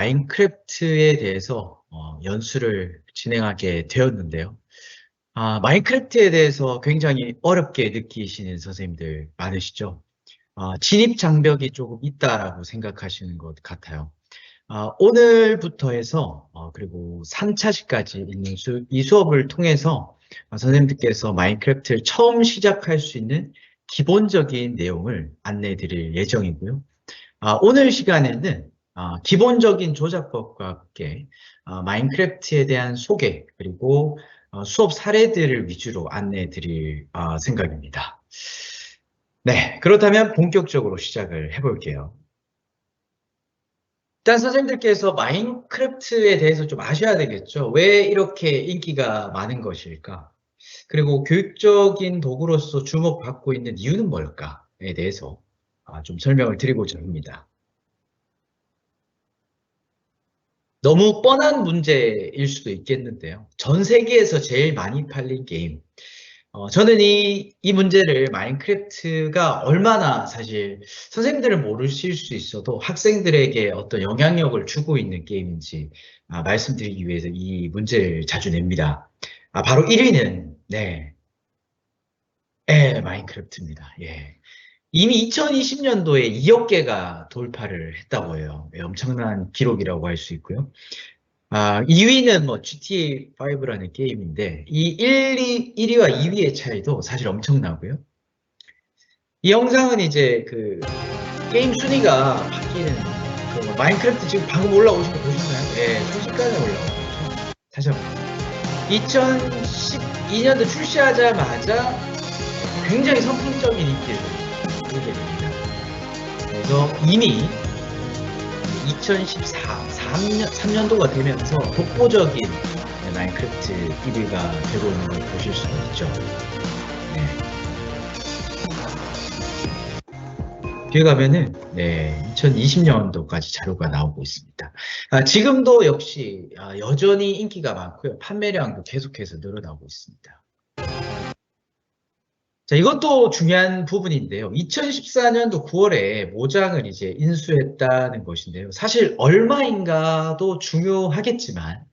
마인크래프트에 대해서 연수를 진행하게 되었는데요. 마인크래프트에 대해서 굉장히 어렵게 느끼시는 선생님들 많으시죠? 진입 장벽이 조금 있다라고 생각하시는 것 같아요. 오늘부터 해서 그리고 3차시까지 있는 이 수업을 통해서 선생님들께서 마인크래프트를 처음 시작할 수 있는 기본적인 내용을 안내해 드릴 예정이고요. 오늘 시간에는 기본적인 조작법과 함께 마인크래프트에 대한 소개 그리고 수업 사례들을 위주로 안내해 드릴 생각입니다. 네, 그렇다면 본격적으로 시작을 해볼게요. 일단 선생님들께서 마인크래프트에 대해서 좀 아셔야 되겠죠. 왜 이렇게 인기가 많은 것일까? 그리고 교육적인 도구로서 주목받고 있는 이유는 뭘까에 대해서 좀 설명을 드리고자 합니다. 너무 뻔한 문제일 수도 있겠는데요. 전 세계에서 제일 많이 팔린 게임. 저는 이 문제를 마인크래프트가 얼마나 사실 선생님들은 모르실 수 있어도 학생들에게 어떤 영향력을 주고 있는 게임인지 말씀드리기 위해서 이 문제를 자주 냅니다. 바로 1위는, 네, 마인크래프트입니다. 예. 이미 2020년도에 2억 개가 돌파를 했다고 해요. 엄청난 기록이라고 할 수 있고요. 2위는 뭐 GTA5라는 게임인데, 이 1위와 2위의 차이도 사실 엄청나고요. 이 영상은 이제 그 게임 순위가 바뀌는 그 마인크래프트 지금 방금 올라오신 거 보셨나요? 예, 순식간에 올라오죠. 다시 한번. 2012년도 출시하자마자 굉장히 선풍적인 인기를 끌게 됩니다. 그래서 이미 3년도가 되면서 독보적인 마인크래프트 1위가 되고 있는 걸 보실 수가 있죠. 네. 뒤에 가면은 2020년도까지 자료가 나오고 있습니다. 지금도 역시 여전히 인기가 많고요. 판매량도 계속해서 늘어나고 있습니다. 자, 이것도 중요한 부분인데요. 2014년도 9월에 모장을 이제 인수했다는 것인데요. 사실 얼마인가도 중요하겠지만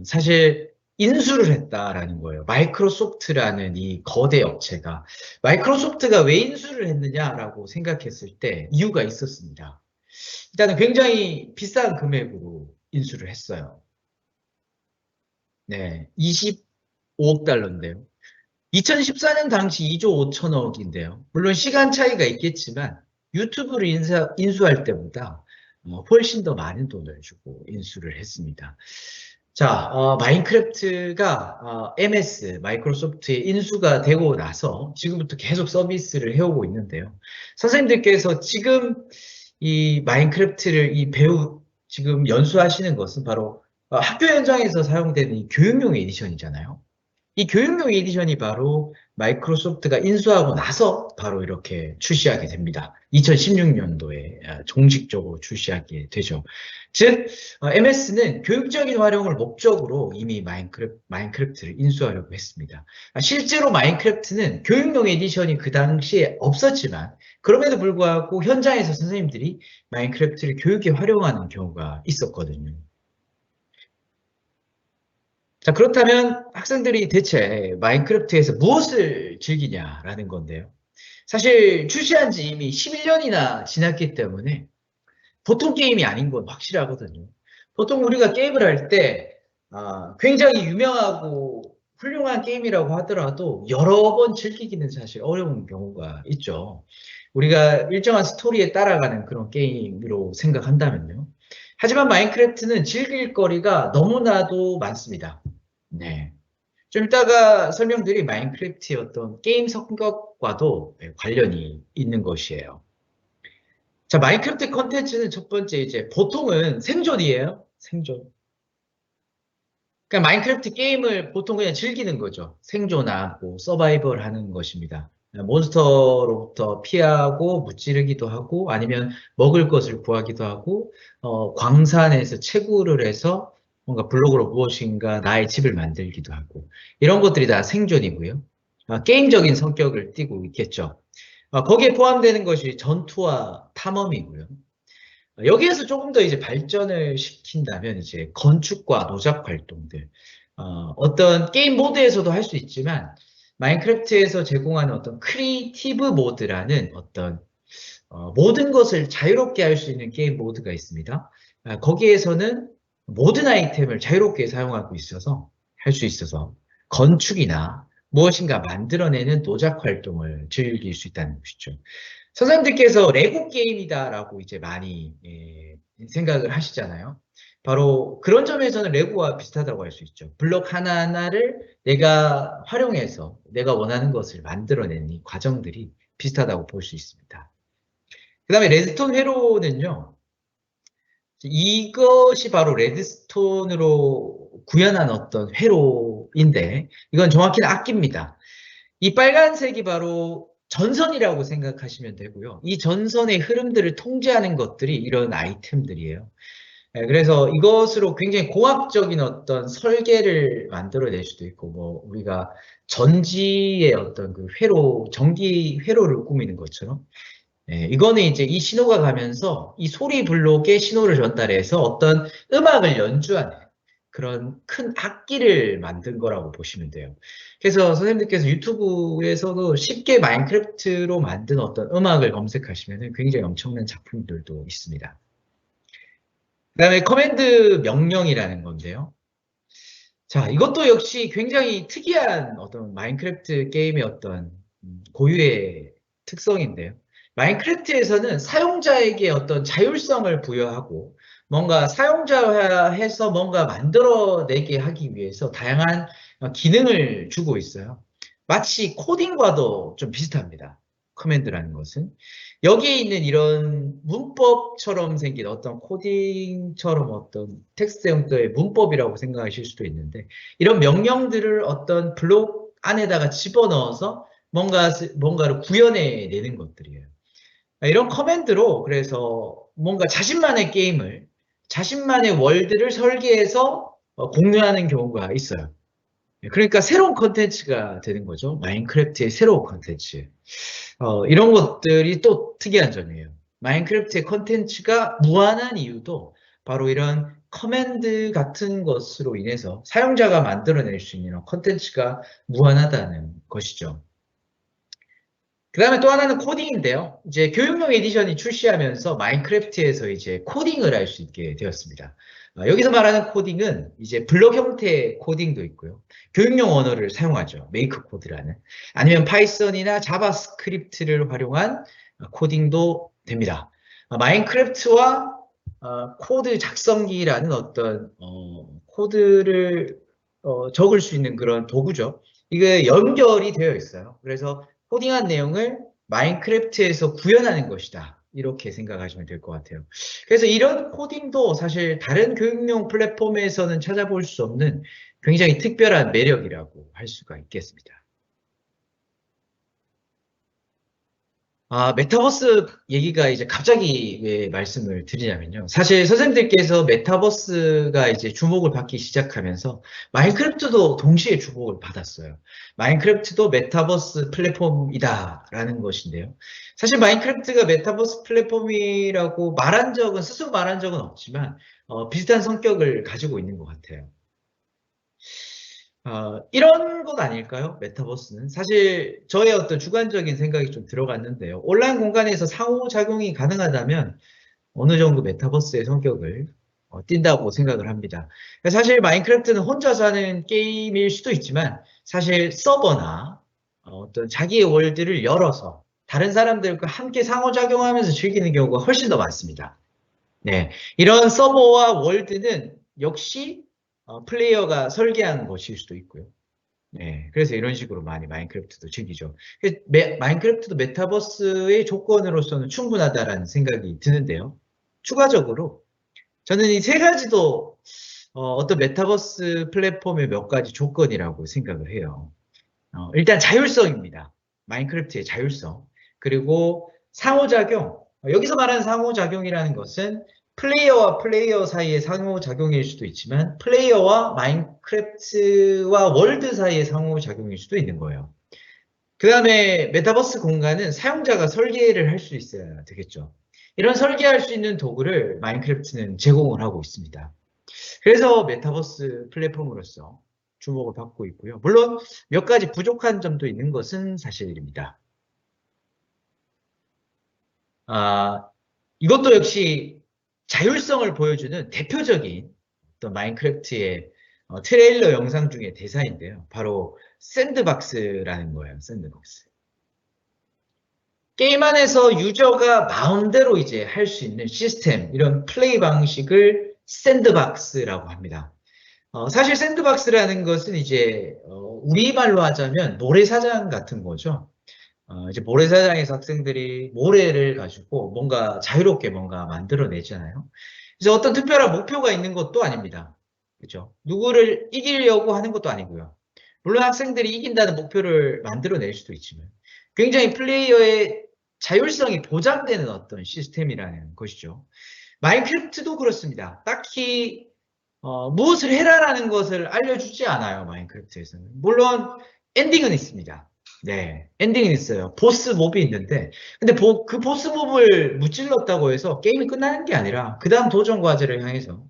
사실 인수를 했다라는 거예요. 마이크로소프트라는 이 거대 업체가 마이크로소프트가 왜 인수를 했느냐라고 생각했을 때 이유가 있었습니다. 일단은 굉장히 비싼 금액으로 인수를 했어요. 네, 25억 달러인데요. 2014년 당시 2조 5천억인데요. 물론 시간 차이가 있겠지만 유튜브를 인수할 때보다 훨씬 더 많은 돈을 주고 인수를 했습니다. 자, 마인크래프트가 MS, 마이크로소프트의 인수가 되고 나서 지금부터 계속 서비스를 해오고 있는데요. 선생님들께서 지금 이 마인크래프트를 지금 연수하시는 것은 바로 학교 현장에서 사용되는 이 교육용 에디션이잖아요. 이 교육용 에디션이 바로 마이크로소프트가 인수하고 나서 바로 이렇게 출시하게 됩니다. 2016년도에 정식적으로 출시하게 되죠. 즉, MS는 교육적인 활용을 목적으로 이미 마인크래프트를 인수하려고 했습니다. 실제로 마인크래프트는 교육용 에디션이 그 당시에 없었지만 그럼에도 불구하고 현장에서 선생님들이 마인크래프트를 교육에 활용하는 경우가 있었거든요. 자, 그렇다면 학생들이 대체 마인크래프트에서 무엇을 즐기냐라는 건데요. 사실 출시한 지 이미 11년이나 지났기 때문에 보통 게임이 아닌 건 확실하거든요. 보통 우리가 게임을 할 때 굉장히 유명하고 훌륭한 게임이라고 하더라도 여러 번 즐기기는 사실 어려운 경우가 있죠. 우리가 일정한 스토리에 따라가는 그런 게임으로 생각한다면요. 하지만 마인크래프트는 즐길 거리가 너무나도 많습니다. 네. 좀 이따가 설명드릴 마인크래프트의 어떤 게임 성격과도 관련이 있는 것이에요. 자, 마인크래프트 컨텐츠는 첫 번째 이제 보통은 생존이에요. 생존. 그러니까 마인크래프트 게임을 보통 그냥 즐기는 거죠. 생존하고 서바이벌 하는 것입니다. 몬스터로부터 피하고 무찌르기도 하고 아니면 먹을 것을 구하기도 하고 광산에서 채굴을 해서 뭔가 블록으로 무엇인가 나의 집을 만들기도 하고 이런 것들이 다 생존이고요. 게임적인 성격을 띠고 있겠죠. 거기에 포함되는 것이 전투와 탐험이고요. 여기에서 조금 더 이제 발전을 시킨다면 이제 건축과 노작 활동들, 어떤 게임 모드에서도 할 수 있지만 마인크래프트에서 제공하는 어떤 크리에이티브 모드라는 어떤 모든 것을 자유롭게 할 수 있는 게임 모드가 있습니다. 거기에서는 모든 아이템을 자유롭게 사용하고 있어서 할 수 있어서 건축이나 무엇인가 만들어내는 노작 활동을 즐길 수 있다는 것이죠. 선생님들께서 레고 게임이다라고 이제 많이 생각을 하시잖아요. 바로 그런 점에서는 레고와 비슷하다고 할 수 있죠. 블록 하나하나를 내가 활용해서 내가 원하는 것을 만들어내는 이 과정들이 비슷하다고 볼 수 있습니다. 그 다음에 레드스톤 회로는요, 이것이 바로 레드스톤으로 구현한 어떤 회로인데, 이건 정확히는 악기입니다. 이 빨간색이 바로 전선이라고 생각하시면 되고요. 이 전선의 흐름들을 통제하는 것들이 이런 아이템들이에요. 그래서 이것으로 굉장히 공학적인 어떤 설계를 만들어낼 수도 있고, 뭐, 우리가 전지의 어떤 그 회로, 전기 회로를 꾸미는 것처럼 이거는 이제 이 신호가 가면서 이 소리 블록에 신호를 전달해서 어떤 음악을 연주하는 그런 큰 악기를 만든 거라고 보시면 돼요. 그래서 선생님들께서 유튜브에서도 쉽게 마인크래프트로 만든 어떤 음악을 검색하시면 굉장히 엄청난 작품들도 있습니다. 그 다음에 커맨드 명령이라는 건데요. 자, 이것도 역시 굉장히 특이한 어떤 마인크래프트 게임의 어떤 고유의 특성인데요. 마인크래프트에서는 사용자에게 어떤 자율성을 부여하고 뭔가 사용자화해서 뭔가 만들어내게 하기 위해서 다양한 기능을 주고 있어요. 마치 코딩과도 좀 비슷합니다. 커맨드라는 것은. 여기에 있는 이런 문법처럼 생긴 어떤 코딩처럼 어떤 텍스트 형태의 문법이라고 생각하실 수도 있는데 이런 명령들을 어떤 블록 안에다가 집어넣어서 뭔가를 구현해내는 것들이에요. 이런 커맨드로 그래서 뭔가 자신만의 게임을 자신만의 월드를 설계해서 공유하는 경우가 있어요. 그러니까 새로운 컨텐츠가 되는 거죠. 마인크래프트의 새로운 컨텐츠. 이런 것들이 또 특이한 점이에요. 마인크래프트의 컨텐츠가 무한한 이유도 바로 이런 커맨드 같은 것으로 인해서 사용자가 만들어낼 수 있는 컨텐츠가 무한하다는 것이죠. 그 다음에 또 하나는 코딩인데요. 이제 교육용 에디션이 출시하면서 마인크래프트에서 이제 코딩을 할 수 있게 되었습니다. 여기서 말하는 코딩은 이제 블록 형태의 코딩도 있고요. 교육용 언어를 사용하죠. 메이크 코드라는. 아니면 파이썬이나 자바스크립트를 활용한 코딩도 됩니다. 마인크래프트와 코드 작성기라는 어떤 코드를 적을 수 있는 그런 도구죠. 이게 연결이 되어 있어요. 그래서 코딩한 내용을 마인크래프트에서 구현하는 것이다. 이렇게 생각하시면 될 것 같아요. 그래서 이런 코딩도 사실 다른 교육용 플랫폼에서는 찾아볼 수 없는 굉장히 특별한 매력이라고 할 수가 있겠습니다. 메타버스 얘기가 이제 갑자기 왜 말씀을 드리냐면요. 사실 선생님들께서 메타버스가 이제 주목을 받기 시작하면서 마인크래프트도 동시에 주목을 받았어요. 마인크래프트도 메타버스 플랫폼이다라는 것인데요. 사실 마인크래프트가 메타버스 플랫폼이라고 스스로 말한 적은 없지만, 비슷한 성격을 가지고 있는 것 같아요. 이런 것 아닐까요? 메타버스는. 사실 저의 어떤 주관적인 생각이 좀 들어갔는데요. 온라인 공간에서 상호작용이 가능하다면 어느 정도 메타버스의 성격을 띈다고 생각을 합니다. 사실 마인크래프트는 혼자서 하는 게임일 수도 있지만 사실 서버나 어떤 자기의 월드를 열어서 다른 사람들과 함께 상호작용하면서 즐기는 경우가 훨씬 더 많습니다. 네, 이런 서버와 월드는 역시 플레이어가 설계한 것일 수도 있고요. 네, 그래서 이런 식으로 많이 마인크래프트도 즐기죠. 마인크래프트도 메타버스의 조건으로서는 충분하다라는 생각이 드는데요. 추가적으로 저는 이 세 가지도 어떤 메타버스 플랫폼의 몇 가지 조건이라고 생각을 해요. 일단 자율성입니다. 마인크래프트의 자율성. 그리고 상호작용. 여기서 말하는 상호작용이라는 것은 플레이어와 플레이어 사이의 상호작용일 수도 있지만 플레이어와 마인크래프트와 월드 사이의 상호작용일 수도 있는 거예요. 그 다음에 메타버스 공간은 사용자가 설계를 할 수 있어야 되겠죠. 이런 설계할 수 있는 도구를 마인크래프트는 제공을 하고 있습니다. 그래서 메타버스 플랫폼으로서 주목을 받고 있고요. 물론 몇 가지 부족한 점도 있는 것은 사실입니다. 이것도 역시 자율성을 보여주는 대표적인 어떤 마인크래프트의 트레일러 영상 중에 대사인데요. 바로 샌드박스라는 거예요. 샌드박스. 게임 안에서 유저가 마음대로 이제 할 수 있는 시스템, 이런 플레이 방식을 샌드박스라고 합니다. 사실 샌드박스라는 것은 이제 우리말로 하자면 모래사장 같은 거죠. 이제 모래사장에서 학생들이 모래를 가지고 뭔가 자유롭게 뭔가 만들어내잖아요. 그래서 어떤 특별한 목표가 있는 것도 아닙니다. 그죠? 누구를 이기려고 하는 것도 아니고요. 물론 학생들이 이긴다는 목표를 만들어낼 수도 있지만 굉장히 플레이어의 자율성이 보장되는 어떤 시스템이라는 것이죠. 마인크래프트도 그렇습니다. 딱히 무엇을 해라라는 것을 알려주지 않아요. 마인크래프트에서는. 물론 엔딩은 있습니다. 네, 엔딩은 있어요. 보스 몹이 있는데, 근데 그 보스 몹을 무찔렀다고 해서 게임이 끝나는 게 아니라 그 다음 도전 과제를 향해서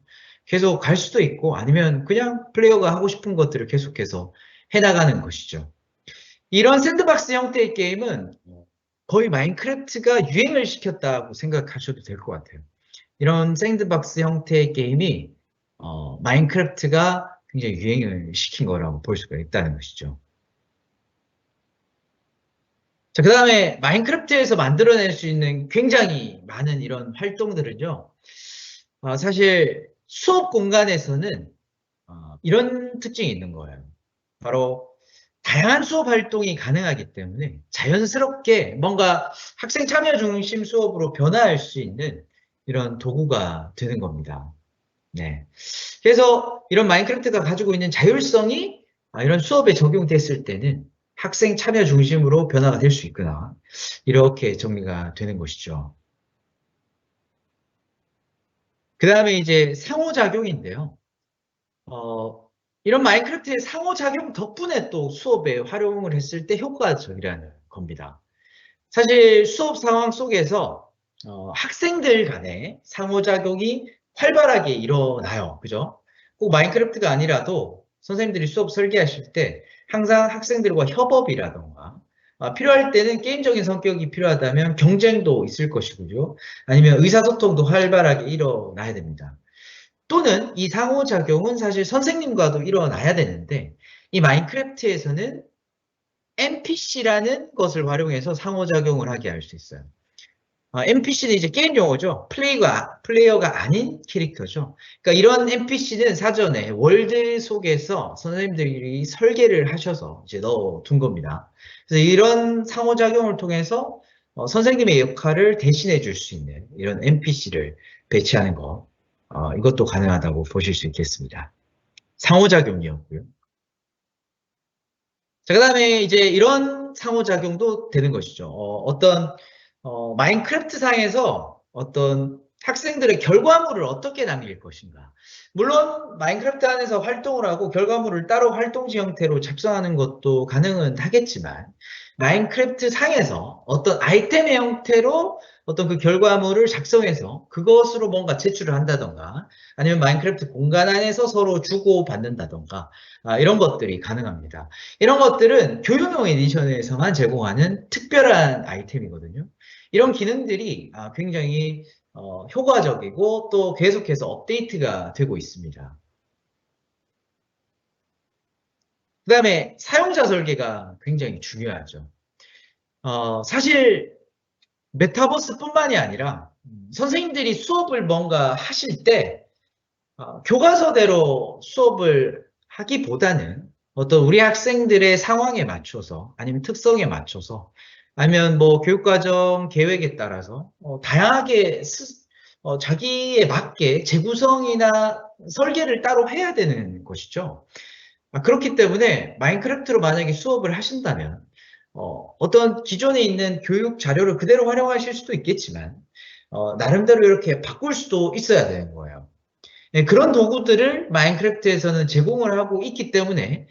계속 갈 수도 있고, 아니면 그냥 플레이어가 하고 싶은 것들을 계속해서 해나가는 것이죠. 이런 샌드박스 형태의 게임은 거의 마인크래프트가 유행을 시켰다고 생각하셔도 될 것 같아요. 이런 샌드박스 형태의 게임이 마인크래프트가 굉장히 유행을 시킨 거라고 볼 수가 있다는 것이죠. 자, 그 다음에 마인크래프트에서 만들어낼 수 있는 굉장히 많은 이런 활동들은요. 사실 수업 공간에서는 이런 특징이 있는 거예요. 바로 다양한 수업 활동이 가능하기 때문에 자연스럽게 뭔가 학생 참여 중심 수업으로 변화할 수 있는 이런 도구가 되는 겁니다. 네. 그래서 이런 마인크래프트가 가지고 있는 자율성이 이런 수업에 적용됐을 때는 학생 참여 중심으로 변화가 될 수 있구나. 이렇게 정리가 되는 것이죠. 그 다음에 이제 상호작용인데요. 이런 마인크래프트의 상호작용 덕분에 또 수업에 활용을 했을 때 효과적이라는 겁니다. 사실 수업 상황 속에서 학생들 간의 상호작용이 활발하게 일어나요. 그죠? 꼭 마인크래프트가 아니라도 선생님들이 수업 설계하실 때 항상 학생들과 협업이라던가 필요할 때는 게임적인 성격이 필요하다면 경쟁도 있을 것이고요. 아니면 의사소통도 활발하게 일어나야 됩니다. 또는 이 상호작용은 사실 선생님과도 일어나야 되는데 이 마인크래프트에서는 NPC라는 것을 활용해서 상호작용을 하게 할 수 있어요. NPC는 이제 게임 용어죠. 플레이어가 아닌 캐릭터죠. 그러니까 이런 NPC는 사전에 월드 속에서 선생님들이 설계를 하셔서 이제 넣어둔 겁니다. 그래서 이런 상호작용을 통해서 선생님의 역할을 대신해 줄 수 있는 이런 NPC를 배치하는 거, 이것도 가능하다고 보실 수 있겠습니다. 상호작용이었고요. 자, 그 다음에 이제 이런 상호작용도 되는 것이죠. 마인크래프트 상에서 어떤 학생들의 결과물을 어떻게 남길 것인가. 물론 마인크래프트 안에서 활동을 하고 결과물을 따로 활동지 형태로 작성하는 것도 가능은 하겠지만 마인크래프트 상에서 어떤 아이템의 형태로 어떤 그 결과물을 작성해서 그것으로 뭔가 제출을 한다던가 아니면 마인크래프트 공간 안에서 서로 주고받는다던가 이런 것들이 가능합니다. 이런 것들은 교육용 에디션에서만 제공하는 특별한 아이템이거든요. 이런 기능들이 굉장히 효과적이고 또 계속해서 업데이트가 되고 있습니다. 그 다음에 사용자 설계가 굉장히 중요하죠. 사실 메타버스뿐만이 아니라 선생님들이 수업을 뭔가 하실 때 교과서대로 수업을 하기보다는 어떤 우리 학생들의 상황에 맞춰서 아니면 특성에 맞춰서 아니면 뭐 교육과정 계획에 따라서 다양하게 자기에 맞게 재구성이나 설계를 따로 해야 되는 것이죠. 그렇기 때문에 마인크래프트로 만약에 수업을 하신다면 어떤 기존에 있는 교육 자료를 그대로 활용하실 수도 있겠지만 나름대로 이렇게 바꿀 수도 있어야 되는 거예요. 네, 그런 도구들을 마인크래프트에서는 제공을 하고 있기 때문에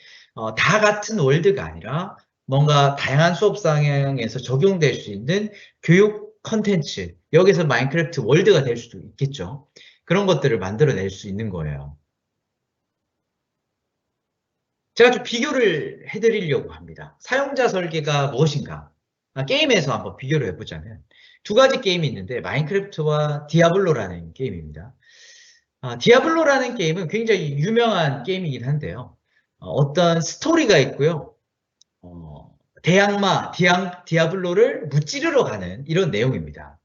다 같은 월드가 아니라 뭔가 다양한 수업 상황에서 적용될 수 있는 교육 컨텐츠, 여기서 마인크래프트 월드가 될 수도 있겠죠. 그런 것들을 만들어낼 수 있는 거예요. 제가 좀 비교를 해드리려고 합니다. 사용자 설계가 무엇인가? 게임에서 한번 비교를 해보자면 두 가지 게임이 있는데 마인크래프트와 디아블로라는 게임입니다. 디아블로라는 게임은 굉장히 유명한 게임이긴 한데요. 어떤 스토리가 있고요. 대항마, 디아블로를 무찌르러 가는 이런 내용입니다.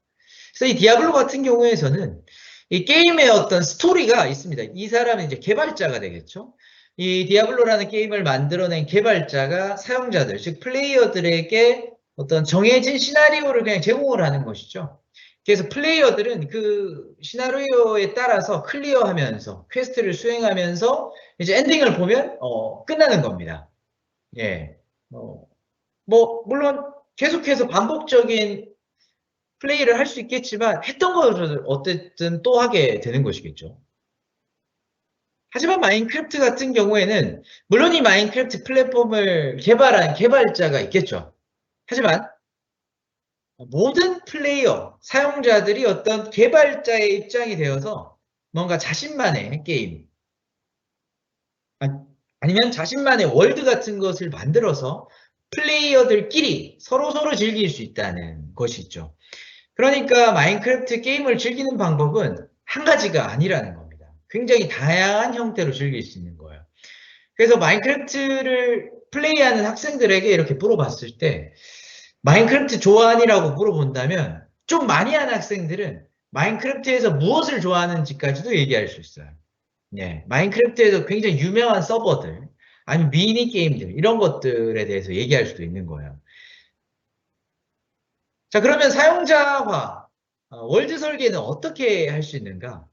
그래서 이 디아블로 같은 경우에서는 이 게임의 어떤 스토리가 있습니다. 이 사람은 이제 개발자가 되겠죠. 이 디아블로라는 게임을 만들어낸 개발자가 사용자들, 즉 플레이어들에게 어떤 정해진 시나리오를 그냥 제공을 하는 것이죠. 그래서 플레이어들은 그 시나리오에 따라서 클리어하면서 퀘스트를 수행하면서 이제 엔딩을 보면 끝나는 겁니다. 예. 뭐 물론 계속해서 반복적인 플레이를 할 수 있겠지만 했던 것을 어쨌든 또 하게 되는 것이겠죠. 하지만 마인크래프트 같은 경우에는 물론 이 마인크래프트 플랫폼을 개발한 개발자가 있겠죠. 하지만 모든 플레이어, 사용자들이 어떤 개발자의 입장이 되어서 뭔가 자신만의 게임 아니면 자신만의 월드 같은 것을 만들어서 플레이어들끼리 서로서로 즐길 수 있다는 것이 있죠. 그러니까 마인크래프트 게임을 즐기는 방법은 한 가지가 아니라는 겁니다. 굉장히 다양한 형태로 즐길 수 있는 거예요. 그래서 마인크래프트를 플레이하는 학생들에게 이렇게 물어봤을 때 마인크래프트 좋아하니라고 물어본다면 좀 많이 하는 학생들은 마인크래프트에서 무엇을 좋아하는지까지도 얘기할 수 있어요. 예, 마인크래프트에서 굉장히 유명한 서버들 아니면 미니 게임들 이런 것들에 대해서 얘기할 수도 있는 거예요. 자, 그러면 사용자화, 월드 설계는 어떻게 할 수 있는가?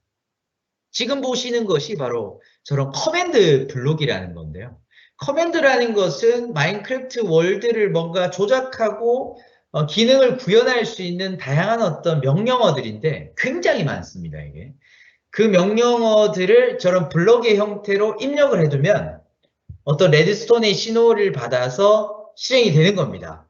지금 보시는 것이 바로 저런 커맨드 블록이라는 건데요. 커맨드라는 것은 마인크래프트 월드를 뭔가 조작하고 기능을 구현할 수 있는 다양한 어떤 명령어들인데 굉장히 많습니다, 이게. 그 명령어들을 저런 블록의 형태로 입력을 해두면 어떤 레드스톤의 신호를 받아서 실행이 되는 겁니다.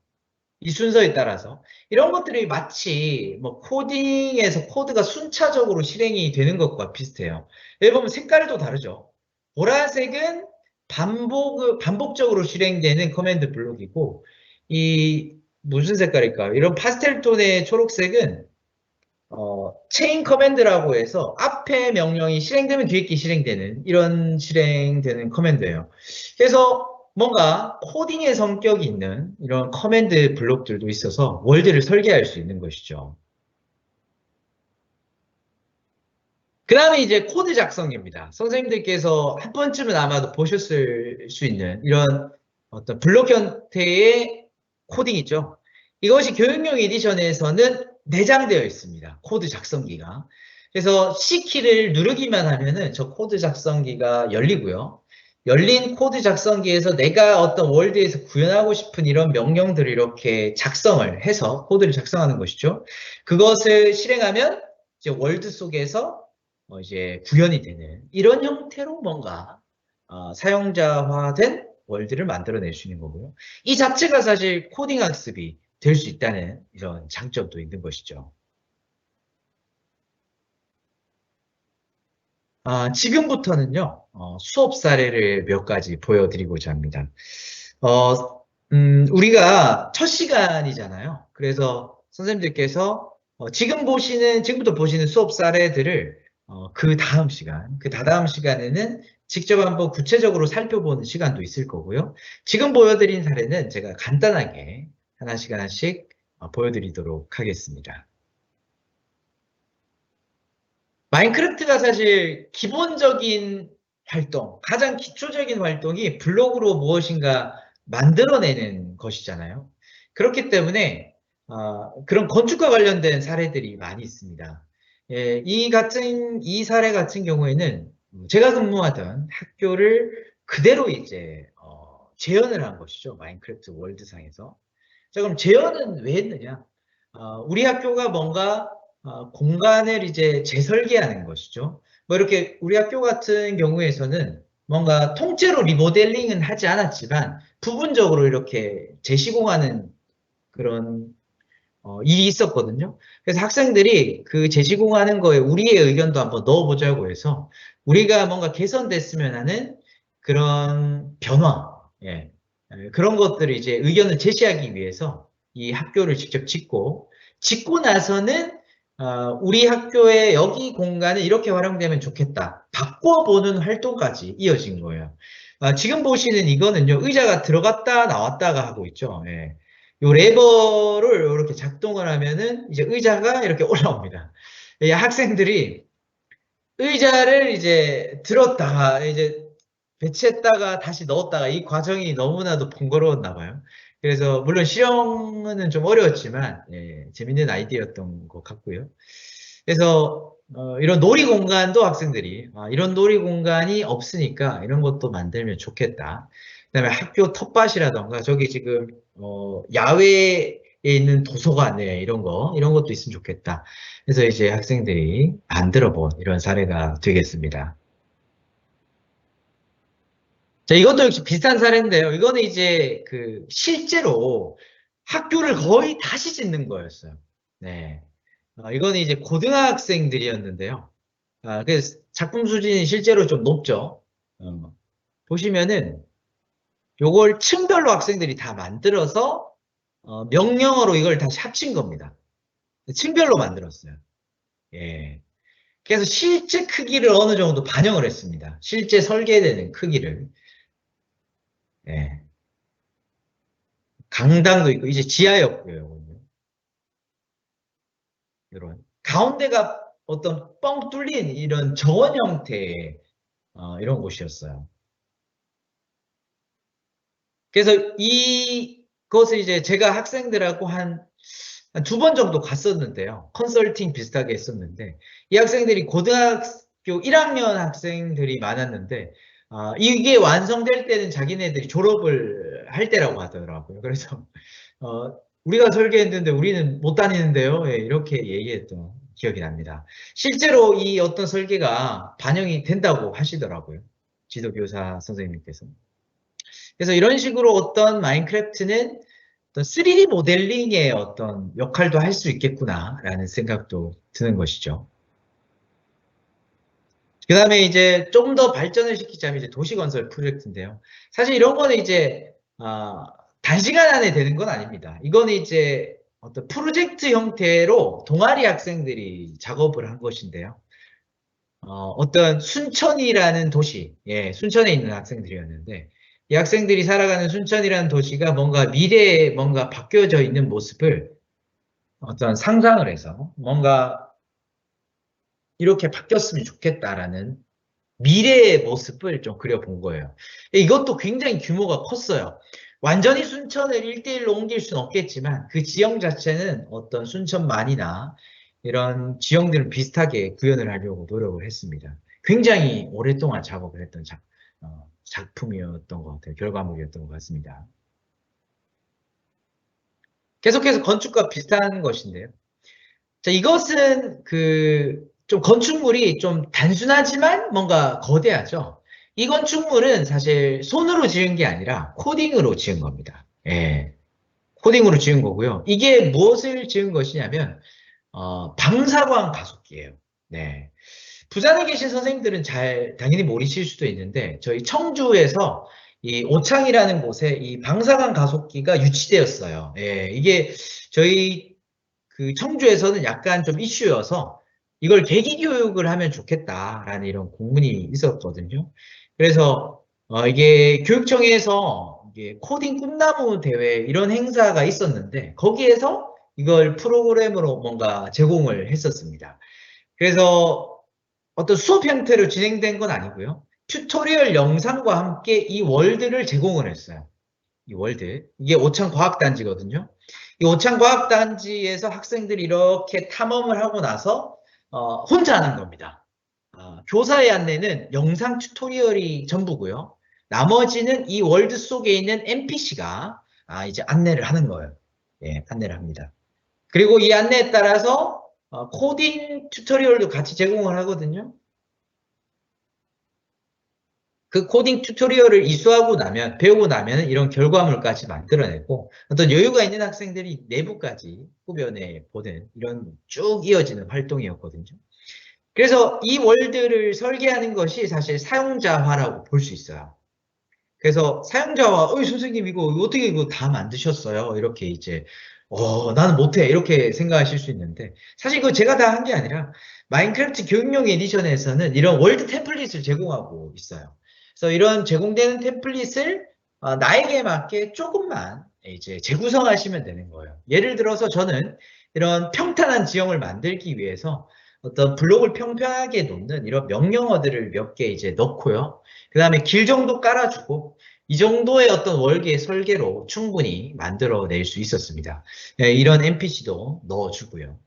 이 순서에 따라서 이런 것들이 마치 뭐 코딩에서 코드가 순차적으로 실행이 되는 것과 비슷해요. 여기 보면 색깔도 다르죠. 보라색은 반복적으로 실행되는 커맨드 블록이고 이 무슨 색깔일까요? 이런 파스텔 톤의 초록색은 체인 커맨드라고 해서 앞에 명령이 실행되면 뒤에 게 실행되는 이런 실행되는 커맨드예요. 그래서 뭔가 코딩의 성격이 있는 이런 커맨드 블록들도 있어서 월드를 설계할 수 있는 것이죠. 그 다음에 이제 코드 작성입니다. 선생님들께서 한 번쯤은 아마도 보셨을 수 있는 이런 어떤 블록 형태의 코딩 있죠. 이것이 교육용 에디션에서는 내장되어 있습니다. 코드 작성기가. 그래서 C키를 누르기만 하면은 저 코드 작성기가 열리고요. 열린 코드 작성기에서 내가 어떤 월드에서 구현하고 싶은 이런 명령들을 이렇게 작성을 해서 코드를 작성하는 것이죠. 그것을 실행하면 이제 월드 속에서 이제 구현이 되는 이런 형태로 뭔가 사용자화된 월드를 만들어낼 수 있는 거고요. 이 자체가 사실 코딩 학습이 될 수 있다는 이런 장점도 있는 것이죠. 지금부터는요, 수업 사례를 몇 가지 보여드리고자 합니다. 우리가 첫 시간이잖아요. 그래서 선생님들께서 지금부터 보시는 수업 사례들을 그 다음 시간, 그 다다음 시간에는 직접 한번 구체적으로 살펴보는 시간도 있을 거고요. 지금 보여드린 사례는 제가 간단하게 하나씩 하나씩 보여드리도록 하겠습니다. 마인크래프트가 사실 기본적인 활동, 가장 기초적인 활동이 블록으로 무엇인가 만들어내는 것이잖아요. 그렇기 때문에 그런 건축과 관련된 사례들이 많이 있습니다. 예, 이 사례 같은 경우에는 제가 근무하던 학교를 그대로 이제 재현을 한 것이죠. 마인크래프트 월드상에서. 자, 그럼 재현은 왜 했느냐? 우리 학교가 뭔가 공간을 이제 재설계하는 것이죠. 뭐 이렇게 우리 학교 같은 경우에서는 뭔가 통째로 리모델링은 하지 않았지만 부분적으로 이렇게 재시공하는 그런 일이 있었거든요. 그래서 학생들이 그 제시공하는 거에 우리의 의견도 한번 넣어보자고 해서 우리가 뭔가 개선됐으면 하는 그런 변화, 예, 그런 것들을 이제 의견을 제시하기 위해서 이 학교를 직접 짓고 나서는 우리 학교의 여기 공간을 이렇게 활용되면 좋겠다. 바꿔보는 활동까지 이어진 거예요. 지금 보시는 이거는요, 의자가 들어갔다 나왔다가 하고 있죠. 예. 요 레버를 이렇게 작동을 하면은 이제 의자가 이렇게 올라옵니다. 이 학생들이 의자를 이제 들었다가 이제 배치했다가 다시 넣었다가 이 과정이 너무나도 번거로웠나 봐요. 그래서 물론 실험은 좀 어려웠지만 재밌는 아이디어였던 것 같고요. 그래서 이런 놀이 공간도 학생들이 이런 놀이 공간이 없으니까 이런 것도 만들면 좋겠다. 그다음에 학교 텃밭이라던가 저기 지금 야외에 있는 도서관 이런 것도 있으면 좋겠다. 그래서 이제 학생들이 만들어 본 이런 사례가 되겠습니다. 자, 이것도 역시 비슷한 사례인데요. 이거는 이제 그 실제로 학교를 거의 다시 짓는 거였어요. 네. 이거는 이제 고등학생들이었는데요. 그래서 작품 수준이 실제로 좀 높죠. 보시면은 요걸 층별로 학생들이 다 만들어서 명령어로 이걸 다시 합친 겁니다. 층별로 만들었어요. 예. 그래서 실제 크기를 어느 정도 반영을 했습니다. 실제 설계되는 크기를. 예. 강당도 있고 이제 지하였고요. 이런 가운데가 어떤 뻥 뚫린 이런 정원 형태의 이런 곳이었어요. 그래서 이것을 이제 제가 학생들하고 한 두 번 정도 갔었는데요. 컨설팅 비슷하게 했었는데 이 학생들이 고등학교 1학년 학생들이 많았는데 이게 완성될 때는 자기네들이 졸업을 할 때라고 하더라고요. 그래서 우리가 설계했는데 우리는 못 다니는데요. 예, 이렇게 얘기했던 기억이 납니다. 실제로 이 어떤 설계가 반영이 된다고 하시더라고요. 지도교사 선생님께서. 그래서 이런 식으로 어떤 마인크래프트는 어떤 3D 모델링의 어떤 역할도 할 수 있겠구나라는 생각도 드는 것이죠. 그 다음에 이제 좀 더 발전을 시키자면 이제 도시건설 프로젝트인데요. 사실 이런 거는 이제, 단시간 안에 되는 건 아닙니다. 이거는 이제 어떤 프로젝트 형태로 동아리 학생들이 작업을 한 것인데요. 어떤 순천이라는 도시, 예, 순천에 있는 학생들이었는데, 이 학생들이 살아가는 순천이라는 도시가 뭔가 미래에 뭔가 바뀌어져 있는 모습을 어떤 상상을 해서 뭔가 이렇게 바뀌었으면 좋겠다라는 미래의 모습을 좀 그려본 거예요. 이것도 굉장히 규모가 컸어요. 완전히 순천을 1대1로 옮길 수는 없겠지만 그 지형 자체는 어떤 순천만이나 이런 지형들을 비슷하게 구현을 하려고 노력을 했습니다. 굉장히 오랫동안 작업을 했던 작품이었던 것 같아요. 결과물이었던 것 같습니다. 계속해서 건축과 비슷한 것인데요. 자, 이것은 좀 건축물이 좀 단순하지만 뭔가 거대하죠. 이 건축물은 사실 손으로 지은 게 아니라 코딩으로 지은 겁니다. 예. 코딩으로 지은 거고요. 이게 무엇을 지은 것이냐면, 방사광 가속기예요. 네. 부산에 계신 선생님들은 당연히 모르실 수도 있는데, 저희 청주에서 이 오창이라는 곳에 이 방사광 가속기가 유치되었어요. 예. 이게 저희 그 청주에서는 약간 좀 이슈여서 이걸 계기 교육을 하면 좋겠다라는 이런 공문이 있었거든요. 그래서 이게 교육청에서 이게 코딩 꿈나무 대회 이런 행사가 있었는데 거기에서 이걸 프로그램으로 뭔가 제공을 했었습니다. 그래서 어떤 수업 형태로 진행된 건 아니고요. 튜토리얼 영상과 함께 이 월드를 제공을 했어요. 이 월드. 이게 오창과학단지거든요. 이 오창과학단지에서 학생들이 이렇게 탐험을 하고 나서 혼자 하는 겁니다. 교사의 안내는 영상 튜토리얼이 전부고요. 나머지는 이 월드 속에 있는 NPC가 이제 안내를 하는 거예요. 예, 안내를 합니다. 그리고 이 안내에 따라서 코딩 튜토리얼도 같이 제공을 하거든요. 그 코딩 튜토리얼을 이수하고 나면, 배우고 나면 이런 결과물까지 만들어내고, 어떤 여유가 있는 학생들이 내부까지 꾸며내 보는 이런 쭉 이어지는 활동이었거든요. 그래서 이 월드를 설계하는 것이 사실 사용자화라고 볼 수 있어요. 그래서 사용자와, 선생님 이거 어떻게 이거 다 만드셨어요? 이렇게 이제, 나는 못해. 이렇게 생각하실 수 있는데, 사실 이거 제가 다 한 게 아니라, 마인크래프트 교육용 에디션에서는 이런 월드 템플릿을 제공하고 있어요. 그래서 이런 제공되는 템플릿을 나에게 맞게 조금만 이제 재구성하시면 되는 거예요. 예를 들어서 저는 이런 평탄한 지형을 만들기 위해서 어떤 블록을 평평하게 놓는 이런 명령어들을 몇 개 이제 넣고요. 그 다음에 길 정도 깔아주고 이 정도의 어떤 월계 설계로 충분히 만들어낼 수 있었습니다. 네, 이런 NPC도 넣어주고요.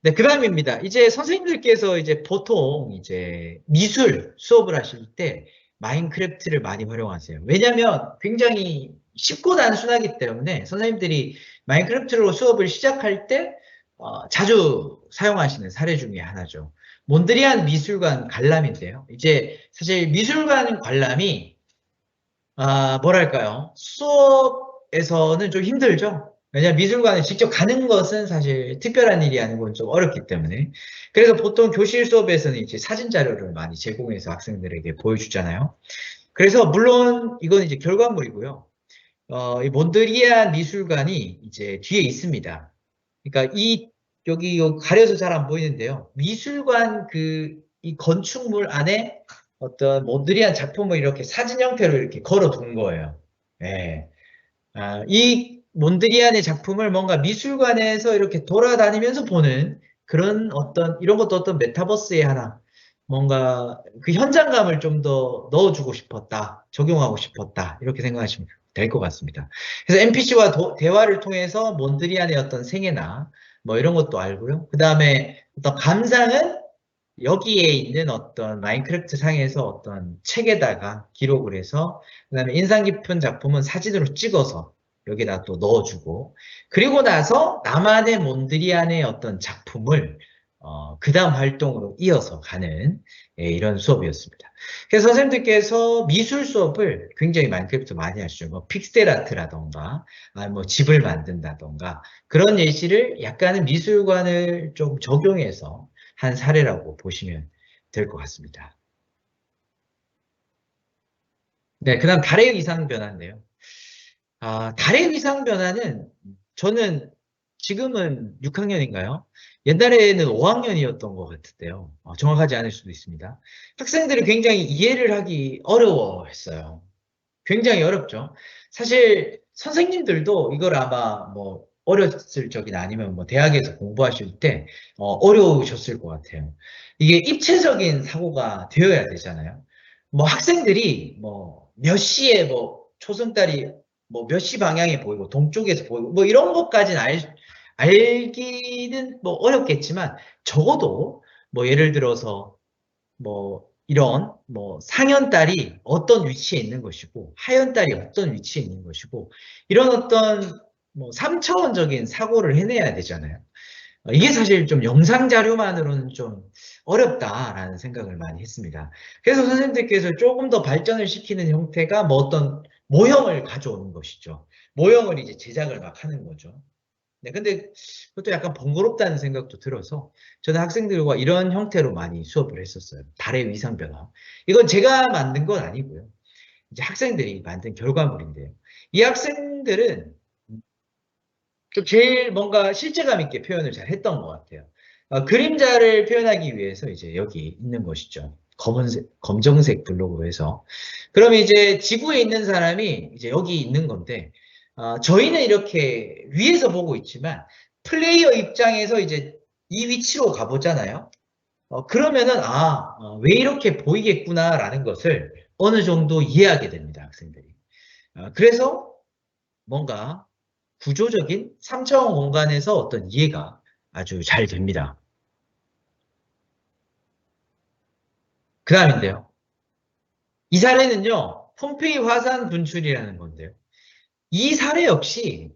네, 그 다음입니다. 이제 선생님들께서 이제 보통 이제 미술 수업을 하실 때 마인크래프트를 많이 활용하세요. 왜냐하면 굉장히 쉽고 단순하기 때문에 선생님들이 마인크래프트로 수업을 시작할 때 자주 사용하시는 사례 중에 하나죠. 몬드리안 미술관 관람인데요. 이제 사실 미술관 관람이 뭐랄까요? 수업에서는 좀 힘들죠? 왜냐하면 미술관에 직접 가는 것은 사실 특별한 일이 아니고 좀 어렵기 때문에. 그래서 보통 교실 수업에서는 이제 사진 자료를 많이 제공해서 학생들에게 보여주잖아요. 그래서 물론 이건 이제 결과물이고요. 이 몬드리안 미술관이 이제 뒤에 있습니다. 그러니까 여기 가려서 잘 안 보이는데요. 미술관 이 건축물 안에 어떤 몬드리안 작품을 이렇게 사진 형태로 이렇게 걸어 둔 거예요. 예. 이 몬드리안의 작품을 뭔가 미술관에서 이렇게 돌아다니면서 보는 그런 이런 것도 어떤 메타버스의 하나, 뭔가 그 현장감을 좀 더 넣어주고 싶었다, 적용하고 싶었다, 이렇게 생각하시면 될 것 같습니다. 그래서 NPC와 대화를 통해서 몬드리안의 어떤 생애나 뭐 이런 것도 알고요. 그 다음에 어떤 감상은 여기에 있는 어떤 마인크래프트 상에서 어떤 책에다가 기록을 해서 그다음에 인상 깊은 작품은 사진으로 찍어서 여기다 또 넣어주고 그리고 나서 나만의 몬드리안의 어떤 작품을 그다음 활동으로 이어서 가는 이런 수업이었습니다. 그래서 선생님들께서 미술 수업을 굉장히 마인크래프트 많이 하시죠. 뭐 픽셀 아트라던가 뭐 집을 만든다던가 그런 예시를 약간은 미술관을 좀 적용해서 한 사례라고 보시면 될 것 같습니다. 네, 그 다음 달의 위상 변화인데요. 달의 위상 변화는 저는 지금은 6학년인가요? 옛날에는 5학년이었던 것 같은데요. 정확하지 않을 수도 있습니다. 학생들이 굉장히 이해를 하기 어려워했어요. 굉장히 어렵죠. 사실 선생님들도 이걸 아마 뭐 어렸을 적이나 아니면 뭐 대학에서 공부하실 때 어려우셨을 것 같아요. 이게 입체적인 사고가 되어야 되잖아요. 뭐 학생들이 뭐 몇 시에 뭐 초승달이 뭐 몇 시 방향에 보이고 동쪽에서 보이고 뭐 이런 것까지는 알기는 뭐 어렵겠지만 적어도 뭐 예를 들어서 뭐 이런 뭐 상현딸이 어떤 위치에 있는 것이고 하현딸이 어떤 위치에 있는 것이고 이런 어떤 뭐 3차원적인 사고를 해내야 되잖아요. 이게 사실 좀 영상 자료만으로는 좀 어렵다라는 생각을 많이 했습니다. 그래서 선생님들께서 조금 더 발전을 시키는 형태가 뭐 어떤 모형을 가져오는 것이죠. 모형을 이제 제작을 막 하는 거죠. 네, 근데 그것도 약간 번거롭다는 생각도 들어서 저는 학생들과 이런 형태로 많이 수업을 했었어요. 달의 위상 변화. 이건 제가 만든 건 아니고요. 이제 학생들이 만든 결과물인데요. 이 학생들은 좀 제일 뭔가 실제감 있게 표현을 잘 했던 것 같아요. 그림자를 표현하기 위해서 이제 여기 있는 것이죠. 검정색 블록으로 해서. 그럼 이제 지구에 있는 사람이 이제 여기 있는 건데, 저희는 이렇게 위에서 보고 있지만, 플레이어 입장에서 이제 이 위치로 가보잖아요. 그러면은, 왜 이렇게 보이겠구나라는 것을 어느 정도 이해하게 됩니다, 학생들이. 그래서 뭔가 구조적인 3차원 공간에서 어떤 이해가 아주 잘 됩니다. 그 다음인데요. 이 사례는요, 폼페이 화산 분출이라는 건데요. 이 사례 역시,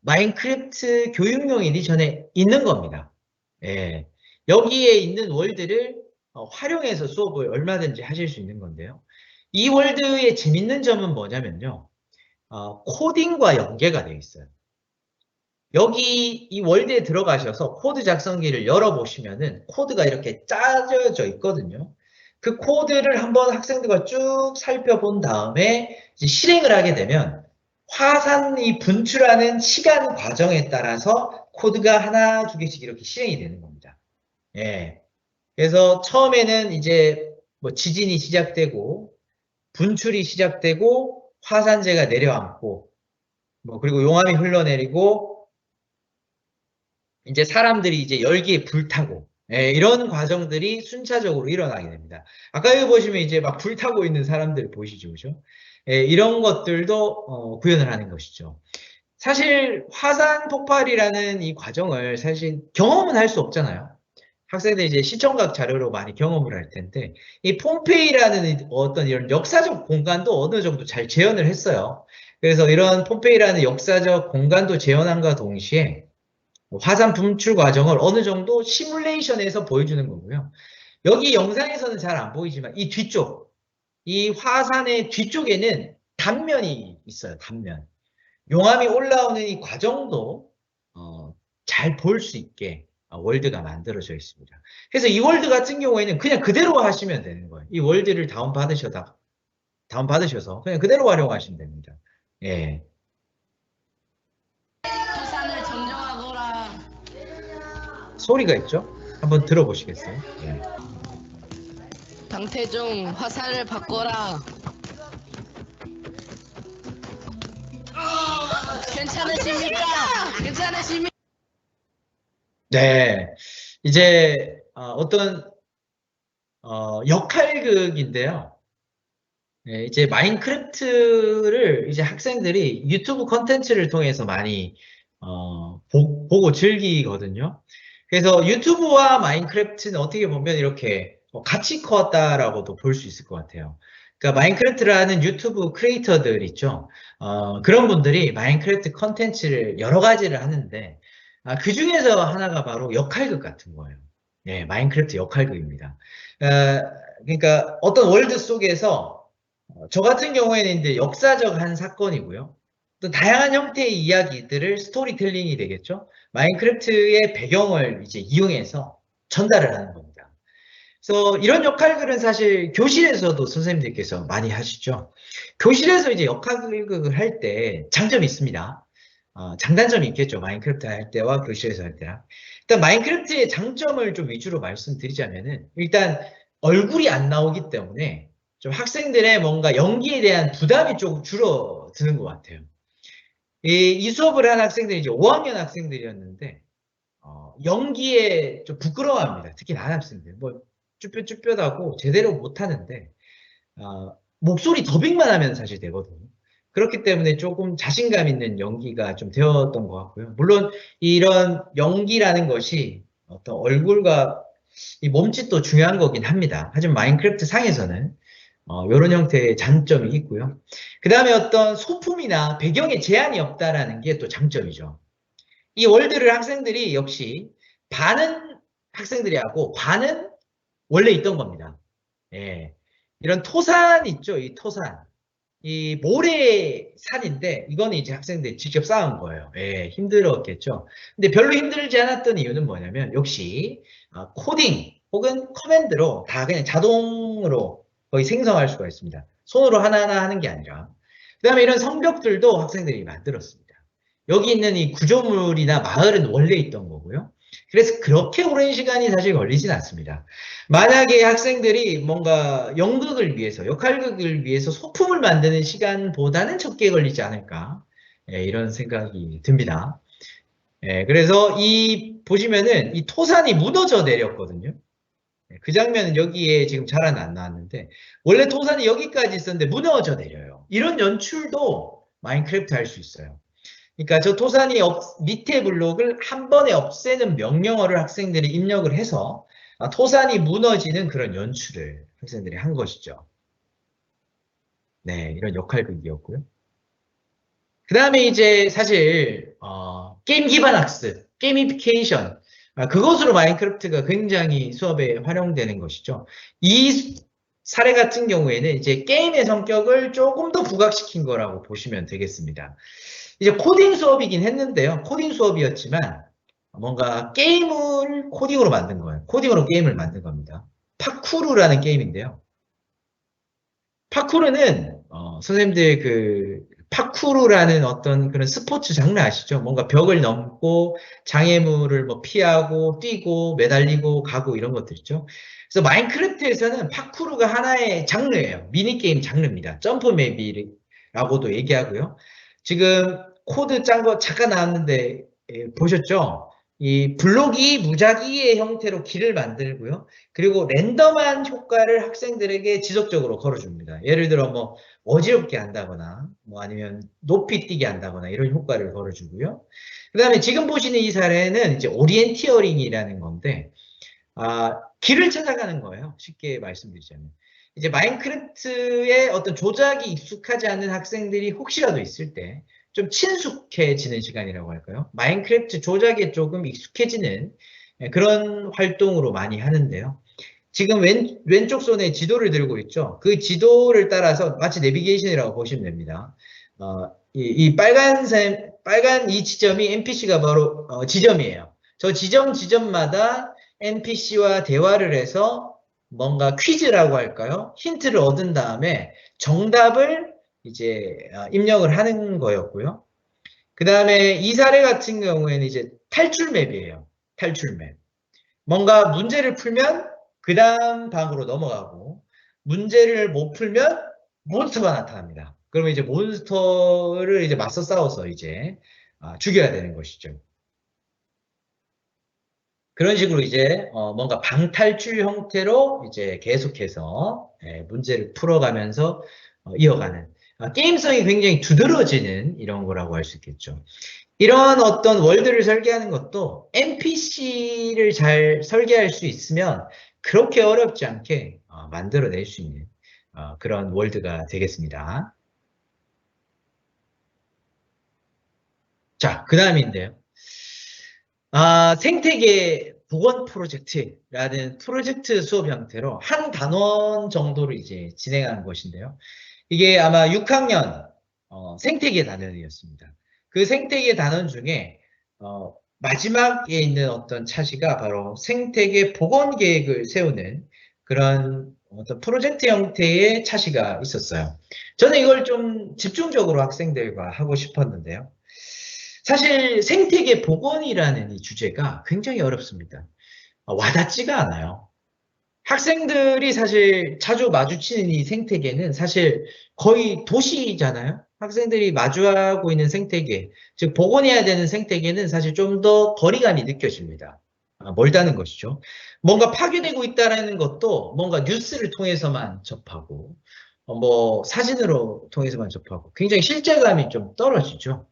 마인크래프트 교육용 에디션에 있는 겁니다. 예. 여기에 있는 월드를 활용해서 수업을 얼마든지 하실 수 있는 건데요. 이 월드의 재밌는 점은 뭐냐면요. 코딩과 연계가 되어 있어요. 여기 이 월드에 들어가셔서 코드 작성기를 열어보시면은 코드가 이렇게 짜져 있거든요. 그 코드를 한번 학생들과 쭉 살펴본 다음에 이제 실행을 하게 되면 화산이 분출하는 시간 과정에 따라서 코드가 하나, 두 개씩 이렇게 실행이 되는 겁니다. 예. 그래서 처음에는 이제 뭐 지진이 시작되고 분출이 시작되고 화산재가 내려앉고 뭐 그리고 용암이 흘러내리고 이제 사람들이 이제 열기에 불타고 이런 과정들이 순차적으로 일어나게 됩니다. 아까 여기 보시면 이제 막 불타고 있는 사람들 보이시죠, 그죠? 이런 것들도 구현을 하는 것이죠. 사실 화산 폭발이라는 이 과정을 사실 경험은 할 수 없잖아요. 학생들이 이제 시청각 자료로 많이 경험을 할 텐데 이 폼페이라는 어떤 이런 역사적 공간도 어느 정도 잘 재현을 했어요. 그래서 이런 폼페이라는 역사적 공간도 재현함과 동시에 화산 분출 과정을 어느 정도 시뮬레이션에서 보여주는 거고요. 여기 영상에서는 잘 안 보이지만 이 뒤쪽, 이 화산의 뒤쪽에는 단면이 있어요. 단면. 용암이 올라오는 이 과정도 잘 볼 수 있게 월드가 만들어져 있습니다. 그래서 이 월드 같은 경우에는 그냥 그대로 하시면 되는 거예요. 이 월드를 다운받으셔서 그냥 그대로 활용하시면 됩니다. 예. 부산을 정정하거라. 소리가 있죠? 한번 들어보시겠어요? 예. 강태종 화살을 바꿔라. 괜찮으십니까? 괜찮으십니까? 네. 이제 어떤 역할극인데요. 네, 이제 마인크래프트를 이제 학생들이 유튜브 컨텐츠를 통해서 많이 보고 즐기거든요. 그래서 유튜브와 마인크래프트는 어떻게 보면 이렇게 같이 컸다라고도 볼 수 있을 것 같아요. 그러니까 마인크래프트라는 유튜브 크리에이터들 있죠. 그런 분들이 마인크래프트 컨텐츠를 여러 가지를 하는데 그 중에서 하나가 바로 역할극 같은 거예요. 네, 마인크래프트 역할극입니다. 그러니까 어떤 월드 속에서 저 같은 경우에는 이제 역사적 한 사건이고요. 또 다양한 형태의 이야기들을 스토리텔링이 되겠죠. 마인크래프트의 배경을 이제 이용해서 전달을 하는 겁니다. 그래서 이런 역할들은 사실 교실에서도 선생님들께서 많이 하시죠. 교실에서 이제 역할극을 할 때 장점이 있습니다. 장단점이 있겠죠. 마인크래프트 할 때와 교실에서 할 때랑. 일단 마인크래프트의 장점을 좀 위주로 말씀드리자면은 일단 얼굴이 안 나오기 때문에 좀 학생들의 뭔가 연기에 대한 부담이 조금 줄어드는 것 같아요. 이 수업을 한 학생들이 이제 5학년 학생들이었는데 연기에 좀 부끄러워합니다. 특히 남학생들. 뭐 쭈뼛쭈뼛하고 제대로 못하는데 목소리 더빙만 하면 사실 되거든요. 그렇기 때문에 조금 자신감 있는 연기가 좀 되었던 것 같고요. 물론 이런 연기라는 것이 어떤 얼굴과 이 몸짓도 중요한 거긴 합니다. 하지만 마인크래프트 상에서는 이런 형태의 장점이 있고요. 그 다음에 어떤 소품이나 배경에 제한이 없다라는 게 또 장점이죠. 이 월드를 학생들이 역시 반은 학생들이 하고 반은 원래 있던 겁니다. 예. 이런 토산 있죠, 이 토산. 이 모래산인데 이거는 이제 학생들이 직접 쌓은 거예요. 예, 힘들었겠죠. 근데 별로 힘들지 않았던 이유는 뭐냐면 역시 코딩 혹은 커맨드로 다 그냥 자동으로 거의 생성할 수가 있습니다. 손으로 하나하나 하는 게 아니라. 그 다음에 이런 성벽들도 학생들이 만들었습니다. 여기 있는 이 구조물이나 마을은 원래 있던 거고요. 그래서 그렇게 오랜 시간이 사실 걸리진 않습니다. 만약에 학생들이 뭔가 연극을 위해서, 역할극을 위해서 소품을 만드는 시간보다는 적게 걸리지 않을까. 이런 생각이 듭니다. 그래서 보시면은 이 토산이 무너져 내렸거든요. 그 장면은 여기에 지금 잘 안 나왔는데, 원래 토산이 여기까지 있었는데 무너져 내려요. 이런 연출도 마인크래프트 할 수 있어요. 그러니까 저 토산이 밑에 블록을 한 번에 없애는 명령어를 학생들이 입력을 해서 토산이 무너지는 그런 연출을 학생들이 한 것이죠. 네, 이런 역할극이었고요. 그 다음에 이제 사실 게임 기반 학습, 게이미피케이션 그것으로 마인크래프트가 굉장히 수업에 활용되는 것이죠. 이 사례 같은 경우에는 이제 게임의 성격을 조금 더 부각시킨 거라고 보시면 되겠습니다. 이제 코딩 수업이긴 했는데요. 코딩 수업이었지만 뭔가 게임을 코딩으로 만든 거예요. 코딩으로 게임을 만든 겁니다. 파쿠르라는 게임인데요. 파쿠르는 선생님들 그 파쿠르라는 어떤 그런 스포츠 장르 아시죠? 뭔가 벽을 넘고 장애물을 뭐 피하고 뛰고 매달리고 가고 이런 것들 있죠. 그래서 마인크래프트에서는 파쿠르가 하나의 장르예요. 미니게임 장르입니다. 점프맵이라고도 얘기하고요. 지금 코드 짠 거 잠깐 나왔는데 보셨죠? 이 블록이 무작위의 형태로 길을 만들고요. 그리고 랜덤한 효과를 학생들에게 지속적으로 걸어줍니다. 예를 들어 뭐 어지럽게 한다거나 뭐 아니면 높이 뛰게 한다거나 이런 효과를 걸어주고요. 그 다음에 지금 보시는 이 사례는 이제 오리엔티어링이라는 건데 길을 찾아가는 거예요. 쉽게 말씀드리자면. 이제 마인크래프트의 어떤 조작이 익숙하지 않은 학생들이 혹시라도 있을 때 좀 친숙해지는 시간이라고 할까요? 마인크래프트 조작에 조금 익숙해지는 그런 활동으로 많이 하는데요. 지금 왼쪽 손에 지도를 들고 있죠. 그 지도를 따라서 마치 내비게이션이라고 보시면 됩니다. 이 빨간 이 지점이 NPC가 바로 지점이에요. 저 지점마다 NPC와 대화를 해서 뭔가 퀴즈라고 할까요? 힌트를 얻은 다음에 정답을 이제 입력을 하는 거였고요. 그 다음에 이 사례 같은 경우에는 이제 탈출 맵이에요. 탈출 맵. 뭔가 문제를 풀면 그 다음 방으로 넘어가고 문제를 못 풀면 몬스터가 나타납니다. 그러면 이제 몬스터를 이제 맞서 싸워서 이제 죽여야 되는 것이죠. 그런 식으로 이제 뭔가 방탈출 형태로 이제 계속해서 문제를 풀어가면서 이어가는 게임성이 굉장히 두드러지는 이런 거라고 할 수 있겠죠. 이런 어떤 월드를 설계하는 것도 NPC를 잘 설계할 수 있으면 그렇게 어렵지 않게 만들어낼 수 있는 그런 월드가 되겠습니다. 자, 그 다음인데요. 생태계 복원 프로젝트라는 프로젝트 수업 형태로 한 단원 정도를 이제 진행하는 것인데요. 이게 아마 6학년 생태계 단원이었습니다. 그 생태계 단원 중에 마지막에 있는 어떤 차시가 바로 생태계 복원 계획을 세우는 그런 어떤 프로젝트 형태의 차시가 있었어요. 저는 이걸 좀 집중적으로 학생들과 하고 싶었는데요. 사실 생태계 복원이라는 이 주제가 굉장히 어렵습니다. 와닿지가 않아요. 학생들이 사실 자주 마주치는 이 생태계는 사실 거의 도시잖아요. 학생들이 마주하고 있는 생태계, 즉 복원해야 되는 생태계는 사실 좀 더 거리감이 느껴집니다. 멀다는 것이죠. 뭔가 파괴되고 있다는 것도 뭔가 뉴스를 통해서만 접하고, 뭐 사진으로 통해서만 접하고, 굉장히 실제감이 좀 떨어지죠.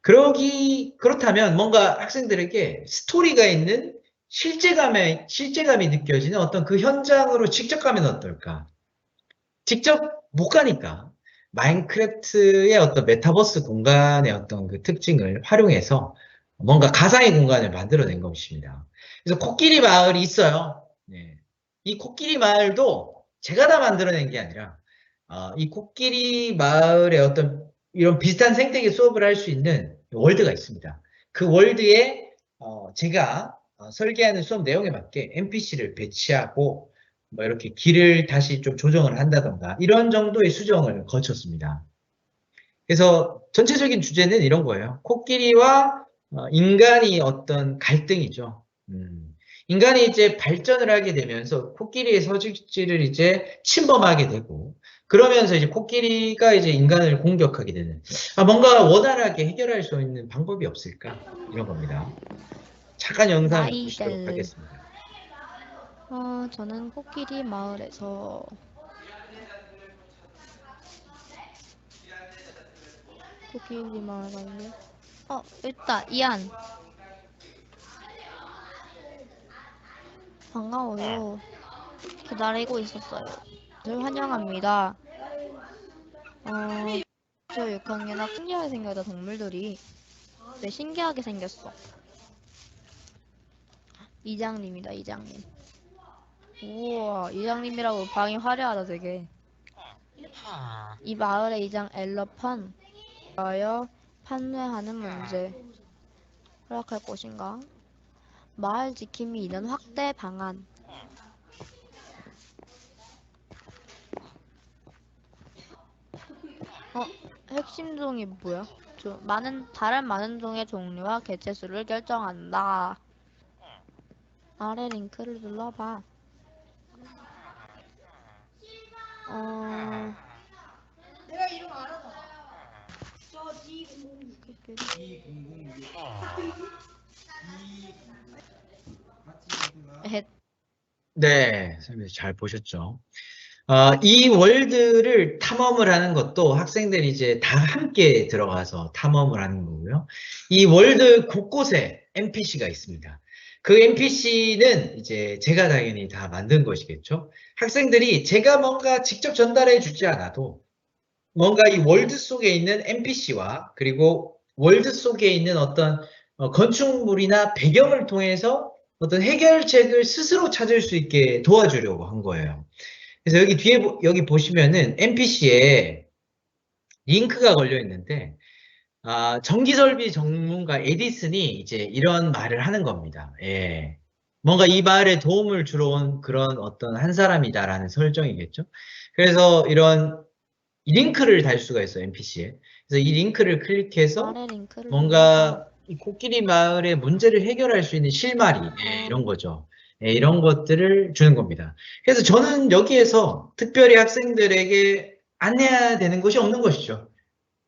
그렇다면 뭔가 학생들에게 스토리가 있는 실제감이 느껴지는 어떤 그 현장으로 직접 가면 어떨까? 직접 못 가니까 마인크래프트의 어떤 메타버스 공간의 어떤 그 특징을 활용해서 뭔가 가상의 공간을 만들어낸 것입니다. 그래서 코끼리 마을이 있어요. 네. 이 코끼리 마을도 제가 다 만들어낸 게 아니라 이 코끼리 마을의 어떤 이런 비슷한 생태계 수업을 할 수 있는 월드가 있습니다. 그 월드에 제가 설계하는 수업 내용에 맞게 NPC를 배치하고 뭐 이렇게 길을 다시 좀 조정을 한다던가 이런 정도의 수정을 거쳤습니다. 그래서 전체적인 주제는 이런 거예요. 코끼리와 인간이 어떤 갈등이죠. 인간이 이제 발전을 하게 되면서 코끼리의 서식지를 이제 침범하게 되고 그러면서 이제 코끼리가 이제 인간을 공격하게 되는 뭔가 원활하게 해결할 수 있는 방법이 없을까 이런 겁니다. 잠깐 영상을 보시도록 나이들. 하겠습니다. 저는 코끼리 마을에서 코끼리 마을 갈래? 있다. 이안. 반가워요. 기다리고 있었어요. 늘 환영합니다. 저 6학년아 신기하게 생겼다 동물들이. 왜 신기하게 생겼어? 이장님이다, 이장님. 우와, 이장님이라고 방이 화려하다, 되게. 이 마을의 이장 엘러판. 하여 판매하는 문제. 허락할 것인가? 마을 지킴이 인원 확대 방안. 핵심 종이 뭐야? 다른 많은 종의 종류와 개체수를 결정한다. 아래 링크를 눌러봐. 내가 이름 알아서. 저 에헷. 네, 선생님 잘 보셨죠? 이 월드를 탐험을 하는 것도 학생들이 이제 다 함께 들어가서 탐험을 하는 거고요. 이 월드 곳곳에 NPC가 있습니다. 그 NPC는 이제 제가 당연히 다 만든 것이겠죠. 학생들이 제가 뭔가 직접 전달해 주지 않아도 뭔가 이 월드 속에 있는 NPC와 그리고 월드 속에 있는 어떤 건축물이나 배경을 통해서 어떤 해결책을 스스로 찾을 수 있게 도와주려고 한 거예요. 그래서 여기 뒤에 여기 보시면은 NPC에 링크가 걸려 있는데 전기설비 전문가 에디슨이 이제 이런 말을 하는 겁니다. 예. 뭔가 이 마을에 도움을 주러 온 그런 어떤 한 사람이다라는 설정이겠죠. 그래서 이런 링크를 달 수가 있어요, NPC에. 그래서 이 링크를 클릭해서 아래 링크를 뭔가 이 코끼리 마을의 문제를 해결할 수 있는 실마리, 이런 거죠. 이런 것들을 주는 겁니다. 그래서 저는 여기에서 특별히 학생들에게 안내해야 되는 것이 없는 것이죠.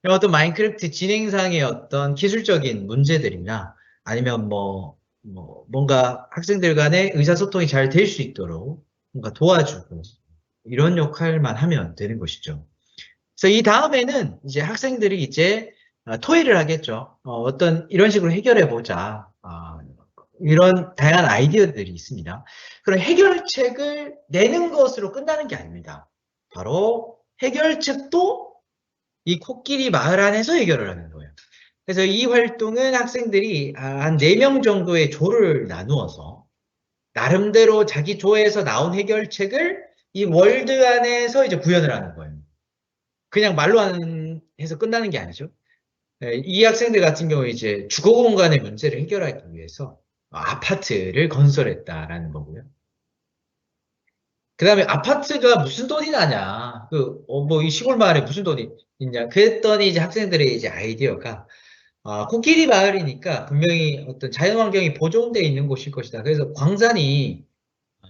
어떤 마인크래프트 진행상의 어떤 기술적인 문제들이나 아니면 뭔가 학생들 간의 의사소통이 잘 될 수 있도록 뭔가 도와주고 이런 역할만 하면 되는 것이죠. 그래서 이 다음에는 이제 학생들이 이제 토의를 하겠죠. 어떤 이런 식으로 해결해 보자. 이런 다양한 아이디어들이 있습니다. 그런 해결책을 내는 것으로 끝나는 게 아닙니다. 바로 해결책도 이 코끼리 마을 안에서 해결을 하는 거예요. 그래서 이 활동은 학생들이 한 4명 정도의 조를 나누어서 나름대로 자기 조에서 나온 해결책을 이 월드 안에서 이제 구현을 하는 거예요. 그냥 말로 해서 끝나는 게 아니죠. 이 학생들 같은 경우에 이제 주거 공간의 문제를 해결하기 위해서 아파트를 건설했다라는 거고요. 그 다음에 아파트가 무슨 돈이 나냐. 이 시골 마을에 무슨 돈이 있냐. 그랬더니 이제 학생들의 이제 아이디어가, 코끼리 마을이니까 분명히 어떤 자연 환경이 보존되어 있는 곳일 것이다. 그래서 광산이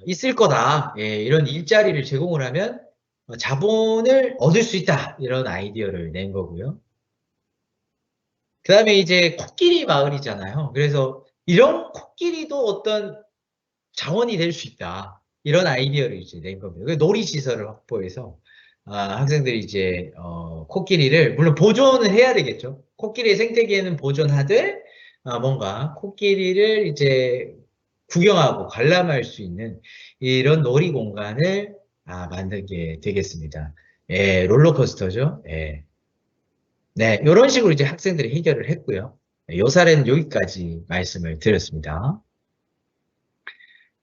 있을 거다. 예, 이런 일자리를 제공을 하면 자본을 얻을 수 있다. 이런 아이디어를 낸 거고요. 그 다음에 이제 코끼리 마을이잖아요. 그래서 이런 코끼리도 어떤 자원이 될 수 있다. 이런 아이디어를 이제 낸 겁니다. 놀이시설을 확보해서 학생들이 이제 코끼리를 물론 보존을 해야 되겠죠. 코끼리의 생태계는 보존하되 뭔가 코끼리를 이제 구경하고 관람할 수 있는 이런 놀이 공간을 만들게 되겠습니다. 예, 롤러코스터죠. 예. 네, 이런 식으로 이제 학생들이 해결을 했고요. 요 사례는 여기까지 말씀을 드렸습니다.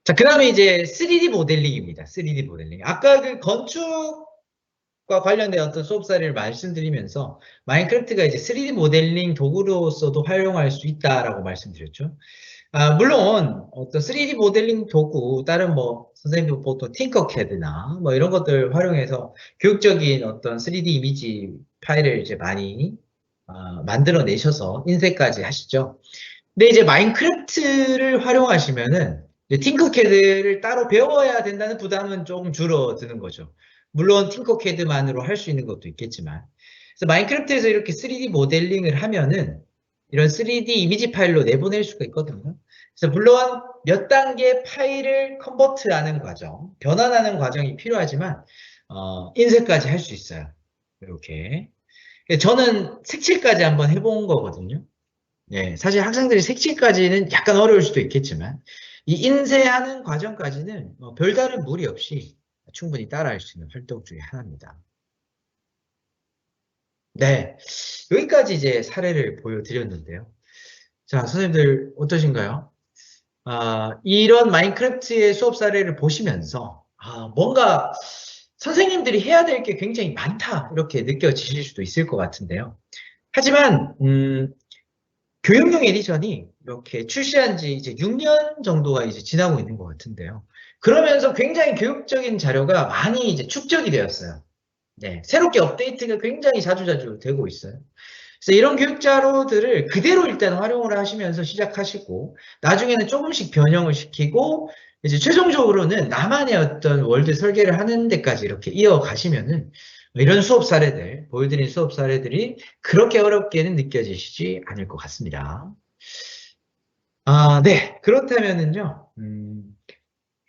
자, 그 다음에 이제 3D 모델링입니다. 3D 모델링. 아까 그 건축과 관련된 어떤 수업 사례를 말씀드리면서 마인크래프트가 이제 3D 모델링 도구로서도 활용할 수 있다라고 말씀드렸죠. 물론 어떤 3D 모델링 도구, 다른 선생님도 보통 팅커캐드나 이런 것들 활용해서 교육적인 어떤 3D 이미지 파일을 이제 많이 만들어내셔서 인쇄까지 하시죠. 근데 이제 마인크래프트를 활용하시면은 팅커캐드를 따로 배워야 된다는 부담은 조금 줄어드는 거죠. 물론 팅커캐드만으로 할 수 있는 것도 있겠지만. 그래서 마인크래프트에서 이렇게 3D 모델링을 하면은 이런 3D 이미지 파일로 내보낼 수가 있거든요. 그래서 물론 몇 단계 파일을 컨버트하는 과정, 변환하는 과정이 필요하지만 인쇄까지 할 수 있어요. 이렇게. 저는 색칠까지 한번 해본 거거든요. 예, 사실 학생들이 색칠까지는 약간 어려울 수도 있겠지만 이 인쇄하는 과정까지는 별다른 무리 없이 충분히 따라할 수 있는 활동 중에 하나입니다. 네, 여기까지 이제 사례를 보여드렸는데요. 자, 선생님들 어떠신가요? 이런 마인크래프트의 수업 사례를 보시면서 뭔가 선생님들이 해야 될 게 굉장히 많다 이렇게 느껴지실 수도 있을 것 같은데요. 하지만 교육용 에디션이 이렇게 출시한 지 이제 6년 정도가 이제 지나고 있는 것 같은데요. 그러면서 굉장히 교육적인 자료가 많이 이제 축적이 되었어요. 네, 새롭게 업데이트가 굉장히 자주자주 되고 있어요. 그래서 이런 교육 자료들을 그대로 일단 활용을 하시면서 시작하시고, 나중에는 조금씩 변형을 시키고, 이제 최종적으로는 나만의 어떤 월드 설계를 하는 데까지 이렇게 이어가시면은 이런 수업 사례들, 보여드린 수업 사례들이 그렇게 어렵게는 느껴지시지 않을 것 같습니다. 네. 그렇다면은요,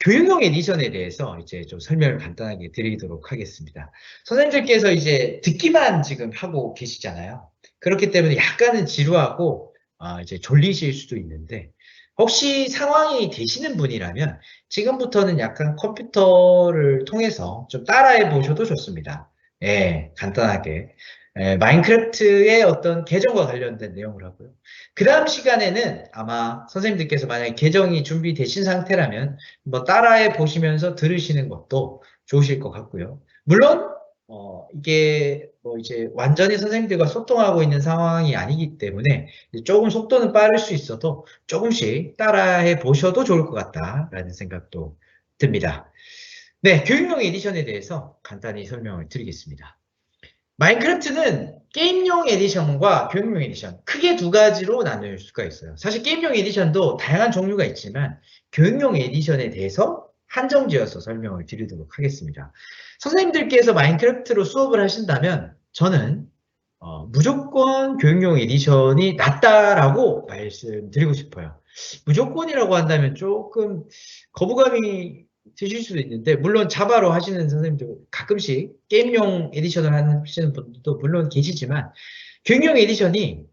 교육용 에디션에 대해서 이제 좀 설명을 간단하게 드리도록 하겠습니다. 선생님들께서 이제 듣기만 지금 하고 계시잖아요. 그렇기 때문에 약간은 지루하고, 이제 졸리실 수도 있는데, 혹시 상황이 되시는 분이라면 지금부터는 약간 컴퓨터를 통해서 좀 따라해 보셔도 좋습니다. 예, 간단하게. 마인크래프트의 어떤 계정과 관련된 내용을 하고요. 그 다음 시간에는 아마 선생님들께서 만약에 계정이 준비되신 상태라면 한번 따라해 보시면서 들으시는 것도 좋으실 것 같고요. 물론, 이게 뭐 이제 완전히 선생님들과 소통하고 있는 상황이 아니기 때문에 조금 속도는 빠를 수 있어도 조금씩 따라해 보셔도 좋을 것 같다라는 생각도 듭니다. 네, 교육용 에디션에 대해서 간단히 설명을 드리겠습니다. 마인크래프트는 게임용 에디션과 교육용 에디션 크게 두 가지로 나눌 수가 있어요. 사실 게임용 에디션도 다양한 종류가 있지만 교육용 에디션에 대해서 한정지어서 설명을 드리도록 하겠습니다. 선생님들께서 마인크래프트로 수업을 하신다면 저는 무조건 교육용 에디션이 낫다라고 말씀드리고 싶어요. 무조건이라고 한다면 조금 거부감이 드실 수도 있는데, 물론 자바로 하시는 선생님들 가끔씩 게임용 에디션을 하시는 분들도 물론 계시지만, 교육용 에디션이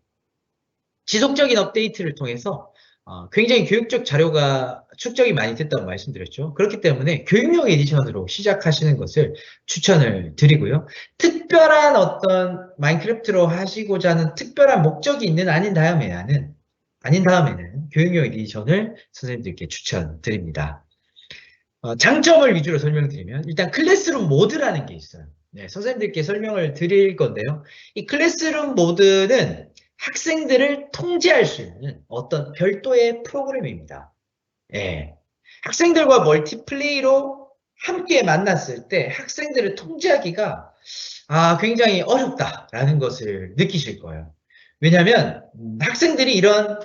지속적인 업데이트를 통해서 굉장히 교육적 자료가 축적이 많이 됐다고 말씀드렸죠. 그렇기 때문에 교육용 에디션으로 시작하시는 것을 추천을 드리고요. 특별한 어떤 마인크래프트로 하시고자 하는 특별한 목적이 있는 아닌 다음에는 교육용 에디션을 선생님들께 추천드립니다. 장점을 위주로 설명드리면 일단 클래스룸 모드라는 게 있어요. 네, 선생님들께 설명을 드릴 건데요. 이 클래스룸 모드는 학생들을 통제할 수 있는 어떤 별도의 프로그램입니다. 예. 학생들과 멀티플레이로 함께 만났을 때 학생들을 통제하기가 굉장히 어렵다라는 것을 느끼실 거예요. 왜냐하면 학생들이 이런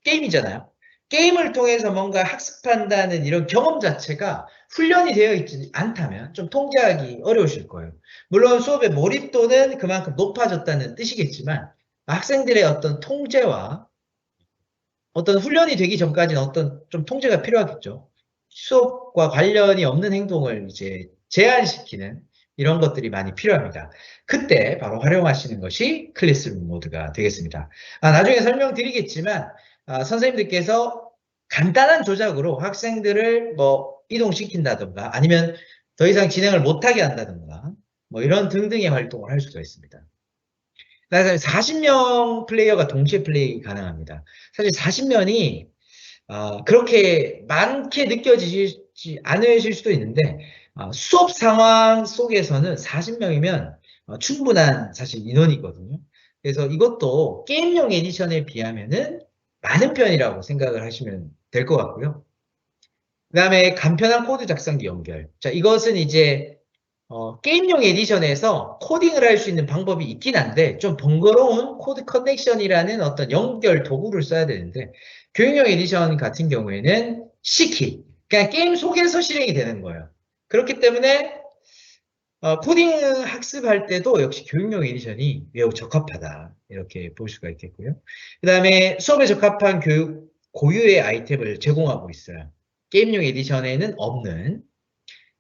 게임이잖아요. 게임을 통해서 뭔가 학습한다는 이런 경험 자체가 훈련이 되어 있지 않다면 좀 통제하기 어려우실 거예요. 물론 수업의 몰입도는 그만큼 높아졌다는 뜻이겠지만 학생들의 어떤 통제와 어떤 훈련이 되기 전까지는 어떤 좀 통제가 필요하겠죠. 수업과 관련이 없는 행동을 이제 제한시키는 이런 것들이 많이 필요합니다. 그때 바로 활용하시는 것이 클래스룸 모드가 되겠습니다. 나중에 설명드리겠지만 선생님들께서 간단한 조작으로 학생들을 뭐 이동시킨다든가 아니면 더 이상 진행을 못하게 한다든가 뭐 이런 등등의 활동을 할 수가 있습니다. 40명 플레이어가 동시에 플레이 가능합니다. 사실 40명이 그렇게 많게 느껴지지 않으실 수도 있는데 수업 상황 속에서는 40명이면 충분한 사실 인원이거든요. 그래서 이것도 게임용 에디션에 비하면은 많은 편이라고 생각을 하시면 될 것 같고요. 그 다음에 간편한 코드 작성기 연결. 자, 이것은 이제 게임용 에디션에서 코딩을 할 수 있는 방법이 있긴 한데 좀 번거로운 코드 커넥션이라는 어떤 연결 도구를 써야 되는데 교육용 에디션 같은 경우에는 C키, 그냥 게임 속에서 실행이 되는 거예요. 그렇기 때문에 코딩 학습할 때도 역시 교육용 에디션이 매우 적합하다 이렇게 볼 수가 있겠고요. 그 다음에 수업에 적합한 교육 고유의 아이템을 제공하고 있어요. 게임용 에디션에는 없는.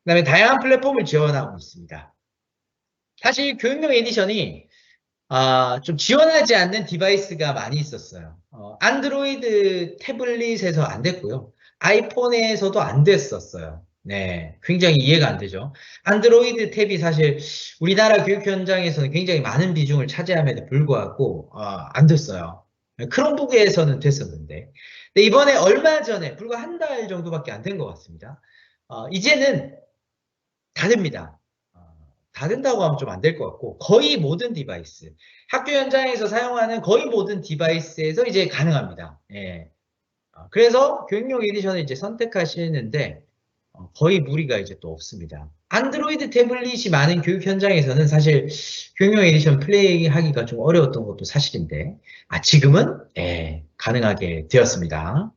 그 다음에 다양한 플랫폼을 지원하고 있습니다. 사실 교육용 에디션이 좀 지원하지 않는 디바이스가 많이 있었어요. 안드로이드 태블릿에서 안 됐고요. 아이폰에서도 안 됐었어요. 네, 굉장히 이해가 안 되죠. 안드로이드 탭이 사실 우리나라 교육 현장에서는 굉장히 많은 비중을 차지함에도 불구하고 안 됐어요. 크롬북에서는 됐었는데. 근데 이번에 얼마 전에, 불과 한 달 정도밖에 안 된 것 같습니다. 이제는 다 됩니다. 다 된다고 하면 좀 안 될 것 같고, 거의 모든 디바이스, 학교 현장에서 사용하는 거의 모든 디바이스에서 이제 가능합니다. 예. 그래서 교육용 에디션을 이제 선택하시는데, 거의 무리가 이제 또 없습니다. 안드로이드 태블릿이 많은 교육 현장에서는 사실 교육용 에디션 플레이하기가 좀 어려웠던 것도 사실인데, 지금은 예, 가능하게 되었습니다.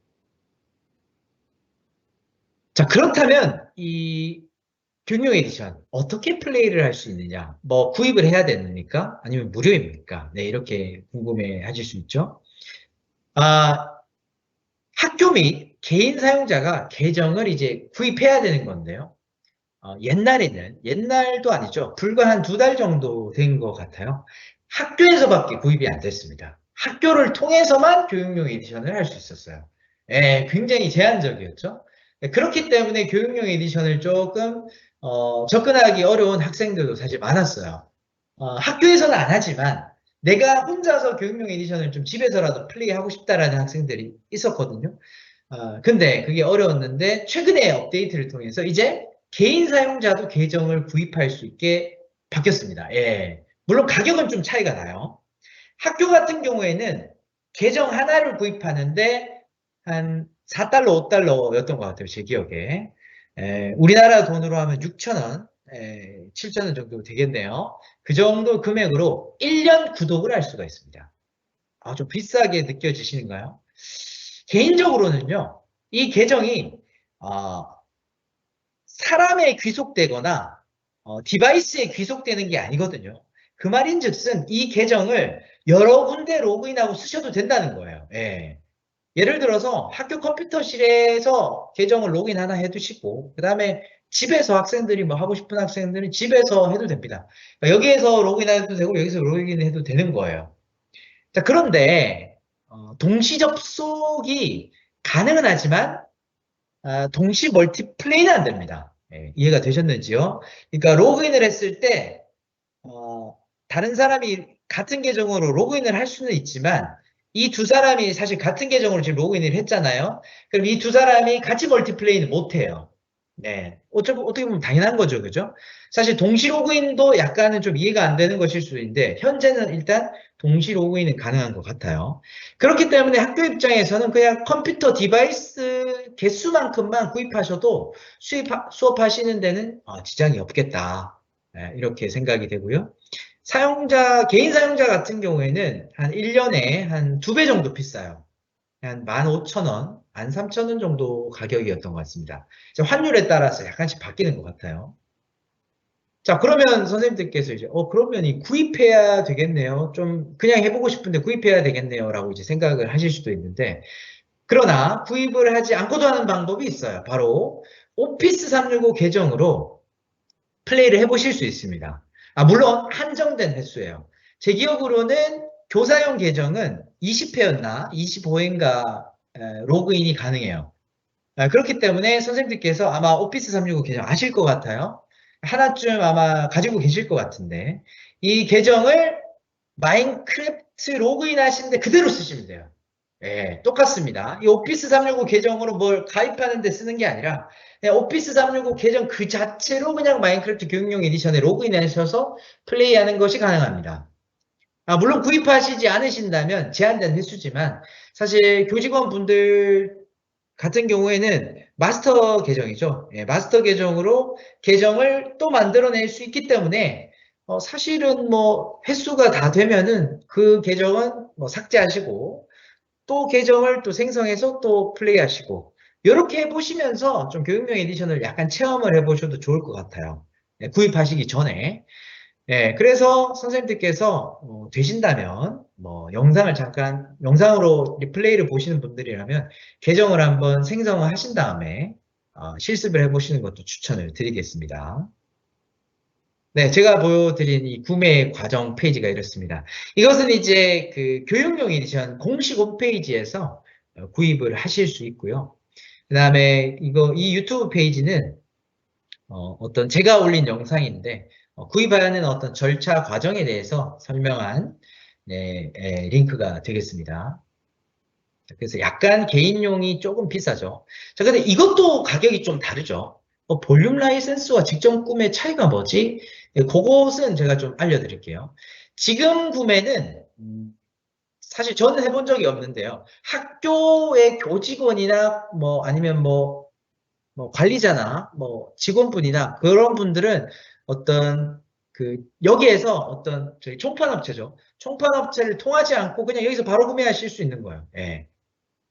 자, 그렇다면 이 교육용 에디션 어떻게 플레이를 할 수 있느냐? 뭐 구입을 해야 됩니까? 아니면 무료입니까? 네, 이렇게 궁금해 하실 수 있죠. 학교 및 개인 사용자가 계정을 이제 구입해야 되는 건데요. 옛날도 아니죠. 불과 한 2달 정도 된 것 같아요. 학교에서밖에 구입이 안 됐습니다. 학교를 통해서만 교육용 에디션을 할 수 있었어요. 예, 굉장히 제한적이었죠. 네, 그렇기 때문에 교육용 에디션을 조금 접근하기 어려운 학생들도 사실 많았어요. 학교에서는 안 하지만 내가 혼자서 교육용 에디션을 좀 집에서라도 플레이하고 싶다라는 학생들이 있었거든요. 근데 그게 어려웠는데 최근에 업데이트를 통해서 이제 개인 사용자도 계정을 구입할 수 있게 바뀌었습니다. 예. 물론 가격은 좀 차이가 나요. 학교 같은 경우에는 계정 하나를 구입하는데 한 4달러, 5달러였던 것 같아요. 제 기억에. 우리나라 돈으로 하면 6,000원, 7,000원 정도 되겠네요. 그 정도 금액으로 1년 구독을 할 수가 있습니다. 좀 비싸게 느껴지시는가요? 개인적으로는요, 이 계정이 사람에 귀속되거나 디바이스에 귀속되는 게 아니거든요. 그 말인즉슨 이 계정을 여러 군데 로그인하고 쓰셔도 된다는 거예요. 예. 예를 들어서 학교 컴퓨터실에서 계정을 로그인 하나 해두시고 그 다음에 집에서 학생들이 뭐 하고 싶은 학생들은 집에서 해도 됩니다. 그러니까 여기에서 로그인해도 되고 여기서 로그인해도 되는 거예요. 자, 그런데 동시 접속이 가능은 하지만 동시 멀티플레이는 안 됩니다. 예, 이해가 되셨는지요? 그러니까 로그인을 했을 때 다른 사람이 같은 계정으로 로그인을 할 수는 있지만 이 두 사람이 사실 같은 계정으로 지금 로그인을 했잖아요. 그럼 이 두 사람이 같이 멀티플레이는 못해요. 네, 어떻게 보면 당연한 거죠, 그죠? 사실 동시 로그인도 약간은 좀 이해가 안 되는 것일 수도 있는데 현재는 일단 동시 로그인은 가능한 것 같아요. 그렇기 때문에 학교 입장에서는 그냥 컴퓨터 디바이스 개수만큼만 구입하셔도 수업하시는 데는 지장이 없겠다. 네, 이렇게 생각이 되고요. 개인 사용자 같은 경우에는 한 1년에 한 2배 정도 비싸요. 한 15,000원, 13,000원 정도 가격이었던 것 같습니다. 환율에 따라서 약간씩 바뀌는 것 같아요. 자, 그러면 선생님들께서 이제, 그러면 구입해야 되겠네요. 좀 그냥 해보고 싶은데 구입해야 되겠네요. 라고 이제 생각을 하실 수도 있는데, 그러나 구입을 하지 않고도 하는 방법이 있어요. 바로 오피스 365 계정으로 플레이를 해보실 수 있습니다. 물론 한정된 횟수예요. 제 기억으로는 교사용 계정은 20회였나 25회인가 로그인이 가능해요. 그렇기 때문에 선생님들께서 아마 오피스 365 계정 아실 것 같아요. 하나쯤 아마 가지고 계실 것 같은데 이 계정을 마인크래프트 로그인 하시는데 그대로 쓰시면 돼요. 예, 똑같습니다. 이 오피스 365 계정으로 뭘 가입하는 데 쓰는 게 아니라 그냥 오피스 365 계정 그 자체로 그냥 마인크래프트 교육용 에디션에 로그인하셔서 플레이하는 것이 가능합니다. 물론 구입하시지 않으신다면 제한된 횟수지만 사실 교직원 분들 같은 경우에는 마스터 계정이죠. 예, 마스터 계정으로 계정을 또 만들어낼 수 있기 때문에 사실은 뭐 횟수가 다 되면은 그 계정은 뭐 삭제하시고 또 계정을 또 생성해서 또 플레이하시고 이렇게 해보시면서 좀 교육용 에디션을 약간 체험을 해보셔도 좋을 것 같아요. 예, 구입하시기 전에. 예, 그래서 선생님들께서 되신다면 뭐 영상으로 리플레이를 보시는 분들이라면 계정을 한번 생성을 하신 다음에 실습을 해보시는 것도 추천을 드리겠습니다. 네, 제가 보여드린 이 구매 과정 페이지가 이렇습니다. 이것은 이제 그 교육용 에디션 공식 홈페이지에서 구입을 하실 수 있고요. 그 다음에 이 유튜브 페이지는 어떤 제가 올린 영상인데 구입하는 어떤 절차 과정에 대해서 설명한 링크가 되겠습니다. 그래서 약간 개인용이 조금 비싸죠. 자, 근데 이것도 가격이 좀 다르죠. 볼륨 라이센스와 직접 구매 차이가 뭐지? 그것은 제가 좀 알려드릴게요. 지금 구매는 사실 저는 해본 적이 없는데요. 학교의 교직원이나 뭐 아니면 뭐 관리자나 뭐 직원분이나 그런 분들은 어떤 그 여기에서 어떤 저희 총판업체죠. 총판업체를 통하지 않고 그냥 여기서 바로 구매하실 수 있는 거예요. 예.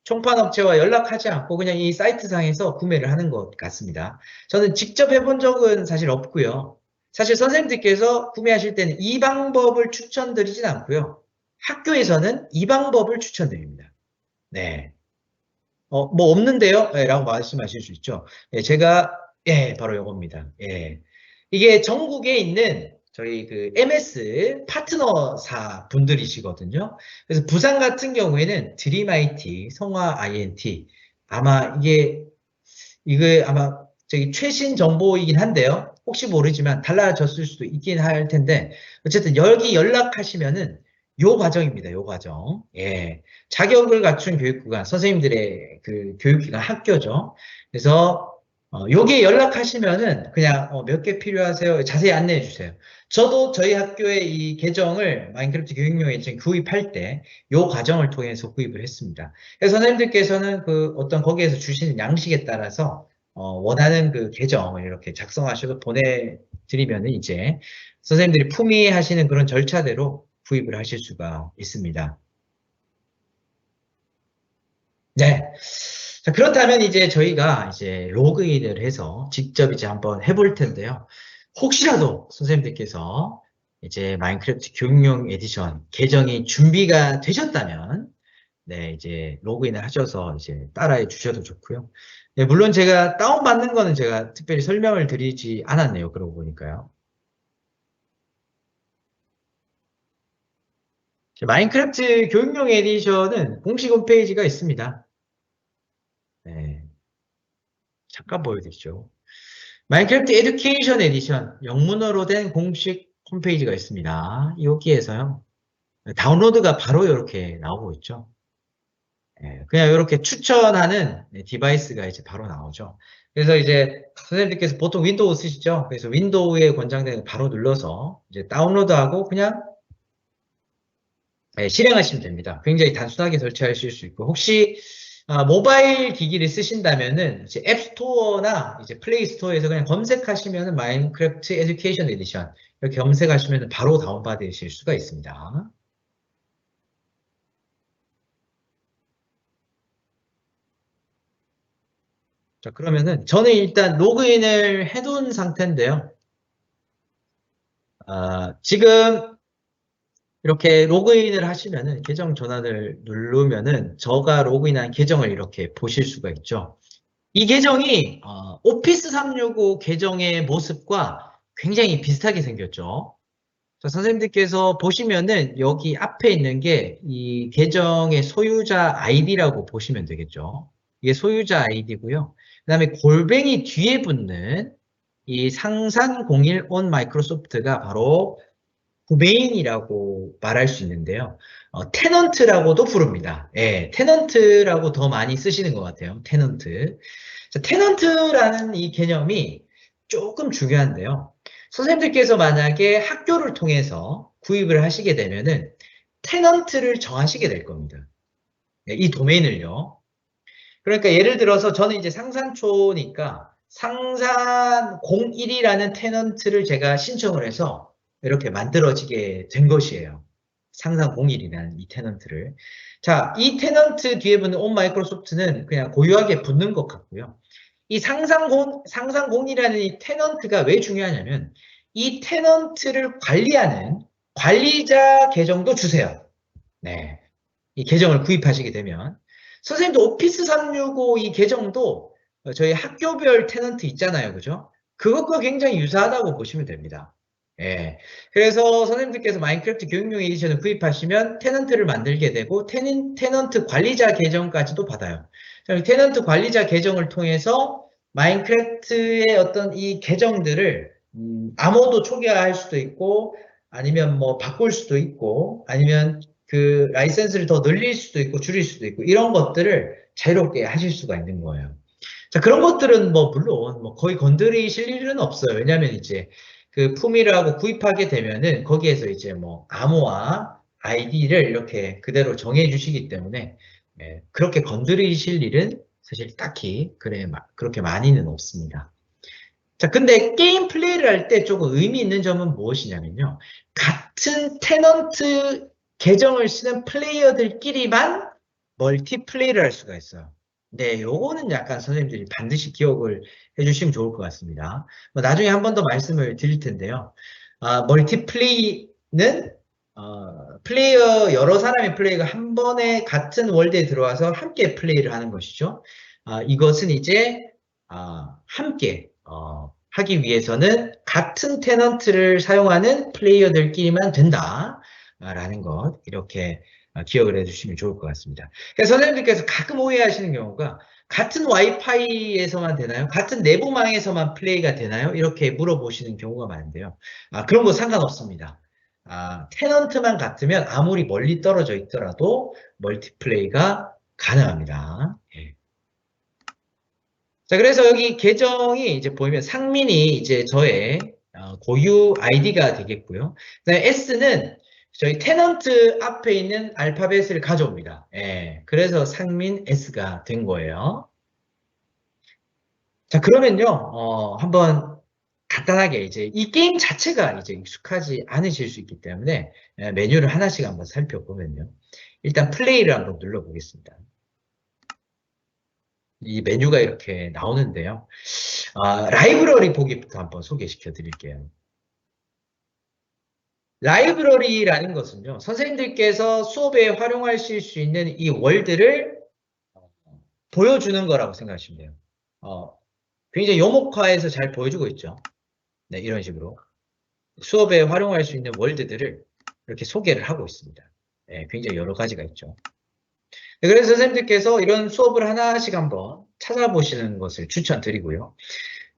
총판업체와 연락하지 않고 그냥 이 사이트상에서 구매를 하는 것 같습니다. 저는 직접 해본 적은 사실 없고요. 사실 선생님들께서 구매하실 때는 이 방법을 추천드리진 않고요. 학교에서는 이 방법을 추천드립니다. 네. 뭐 없는데요? 예, 라고 말씀하실 수 있죠. 예, 제가, 예, 바로 요겁니다. 예. 이게 전국에 있는 저희 그 MS 파트너사 분들이시거든요. 그래서 부산 같은 경우에는 드림 IT, 성화 INT, 아마 이게 아마 저기 최신 정보이긴 한데요. 혹시 모르지만 달라졌을 수도 있긴 할 텐데, 어쨌든 여기 연락하시면은 요 과정입니다. 요 과정. 예. 자격을 갖춘 교육기관, 선생님들의 그 교육기관 학교죠. 그래서 여기에 연락하시면은 그냥 몇 개 필요하세요? 자세히 안내해 주세요. 저도 저희 학교의 이 계정을 마인크래프트 교육용 계정 구입할 때 요 과정을 통해서 구입을 했습니다. 그래서 선생님들께서는 그 어떤 거기에서 주시는 양식에 따라서 원하는 그 계정을 이렇게 작성하셔서 보내드리면은 이제 선생님들이 품위하시는 그런 절차대로 구입을 하실 수가 있습니다. 네. 자, 그렇다면 이제 저희가 이제 로그인을 해서 직접 이제 한번 해볼 텐데요. 혹시라도 선생님들께서 이제 마인크래프트 교육용 에디션 계정이 준비가 되셨다면, 네, 이제 로그인을 하셔서 이제 따라해 주셔도 좋고요. 네, 물론 제가 다운받는 거는 제가 특별히 설명을 드리지 않았네요. 그러고 보니까요. 마인크래프트 교육용 에디션은 공식 홈페이지가 있습니다. 네, 잠깐 보여드리죠. 마인크래프트 에듀케이션 에디션 영문어로 된 공식 홈페이지가 있습니다. 여기에서요. 다운로드가 바로 이렇게 나오고 있죠. 그냥 이렇게 추천하는 디바이스가 이제 바로 나오죠. 그래서 이제 선생님들께서 보통 윈도우 쓰시죠? 그래서 윈도우에 권장되는 바로 눌러서 이제 다운로드하고 그냥 실행하시면 됩니다. 굉장히 단순하게 설치하실 수 있고 혹시 모바일 기기를 쓰신다면은 이제 앱스토어나 이제 플레이 스토어에서 그냥 검색하시면은 마인크래프트 에듀케이션 에디션 이렇게 검색하시면은 바로 다운받으실 수가 있습니다. 자, 그러면은 저는 일단 로그인을 해둔 상태인데요. 지금 이렇게 로그인을 하시면은 계정 전환을 누르면은 저가 로그인한 계정을 이렇게 보실 수가 있죠. 이 계정이 오피스 365 계정의 모습과 굉장히 비슷하게 생겼죠. 자, 선생님들께서 보시면은 여기 앞에 있는 게 이 계정의 소유자 아이디라고 보시면 되겠죠. 이게 소유자 아이디고요. 그 다음에 골뱅이 뒤에 붙는 이 상산01 온 마이크로소프트가 바로 도메인이라고 말할 수 있는데요. 테넌트라고도 부릅니다. 예, 테넌트라고 더 많이 쓰시는 것 같아요. 테넌트. 자, 테넌트라는 이 개념이 조금 중요한데요. 선생님들께서 만약에 학교를 통해서 구입을 하시게 되면은 테넌트를 정하시게 될 겁니다. 예, 이 도메인을요. 그러니까 예를 들어서 저는 이제 상산초니까 상산 01이라는 테넌트를 제가 신청을 해서 이렇게 만들어지게 된 것이에요. 상산 01이라는 이 테넌트를. 자, 이 테넌트 뒤에 붙는 온 마이크로소프트는 그냥 고유하게 붙는 것 같고요. 이 상산 01이라는 이 테넌트가 왜 중요하냐면 이 테넌트를 관리하는 관리자 계정도 주세요. 네. 이 계정을 구입하시게 되면. 선생님도 오피스 365 이 계정도 저희 학교별 테넌트 있잖아요. 그죠? 그것과 굉장히 유사하다고 보시면 됩니다. 예. 그래서 선생님들께서 마인크래프트 교육용 에디션을 구입하시면 테넌트를 만들게 되고 테넌트 관리자 계정까지도 받아요. 테넌트 관리자 계정을 통해서 마인크래프트의 어떤 이 계정들을 암호도 초기화할 수도 있고 아니면 뭐 바꿀 수도 있고 아니면 그 라이센스를 더 늘릴 수도 있고 줄일 수도 있고 이런 것들을 자유롭게 하실 수가 있는 거예요. 자, 그런 것들은 뭐 물론 뭐 거의 건드리실 일은 없어요. 왜냐하면 이제 그 품위라고 구입하게 되면은 거기에서 이제 뭐 암호화 아이디를 이렇게 그대로 정해 주시기 때문에 그렇게 건드리실 일은 사실 딱히 그렇게 많이는 없습니다. 자, 근데 게임 플레이를 할 때 조금 의미 있는 점은 무엇이냐면요. 같은 테넌트 계정을 쓰는 플레이어들끼리만 멀티플레이를 할 수가 있어요. 네, 요거는 약간 선생님들이 반드시 기억을 해주시면 좋을 것 같습니다. 뭐 나중에 한 번 더 말씀을 드릴 텐데요. 멀티플레이는 플레이어 여러 사람의 플레이가 한 번에 같은 월드에 들어와서 함께 플레이를 하는 것이죠. 이것은 이제 함께 하기 위해서는 같은 테넌트를 사용하는 플레이어들끼리만 된다라는 것 이렇게 기억을 해주시면 좋을 것 같습니다. 그래서 선생님들께서 가끔 오해하시는 경우가 같은 와이파이에서만 되나요? 같은 내부망에서만 플레이가 되나요? 이렇게 물어보시는 경우가 많은데요. 그런 거 상관없습니다. 테넌트만 같으면 아무리 멀리 떨어져 있더라도 멀티플레이가 가능합니다. 예. 자, 그래서 여기 계정이 이제 보이면 상민이 이제 저의 고유 아이디가 되겠고요. 그다음에 S는 저희 테넌트 앞에 있는 알파벳을 가져옵니다. 예, 그래서 상민 S가 된 거예요. 자, 그러면요, 한번 간단하게 이제 이 게임 자체가 이제 익숙하지 않으실 수 있기 때문에 메뉴를 하나씩 한번 살펴보면요. 일단 플레이를 한번 눌러보겠습니다. 이 메뉴가 이렇게 나오는데요. 라이브러리 보기부터 한번 소개시켜 드릴게요. 라이브러리라는 것은요, 선생님들께서 수업에 활용하실 수 있는 이 월드를 보여주는 거라고 생각하시면 돼요. 굉장히 요목화해서 잘 보여주고 있죠. 네, 이런 식으로. 수업에 활용할 수 있는 월드들을 이렇게 소개를 하고 있습니다. 네, 굉장히 여러 가지가 있죠. 네, 그래서 선생님들께서 이런 수업을 하나씩 한번 찾아보시는 것을 추천드리고요.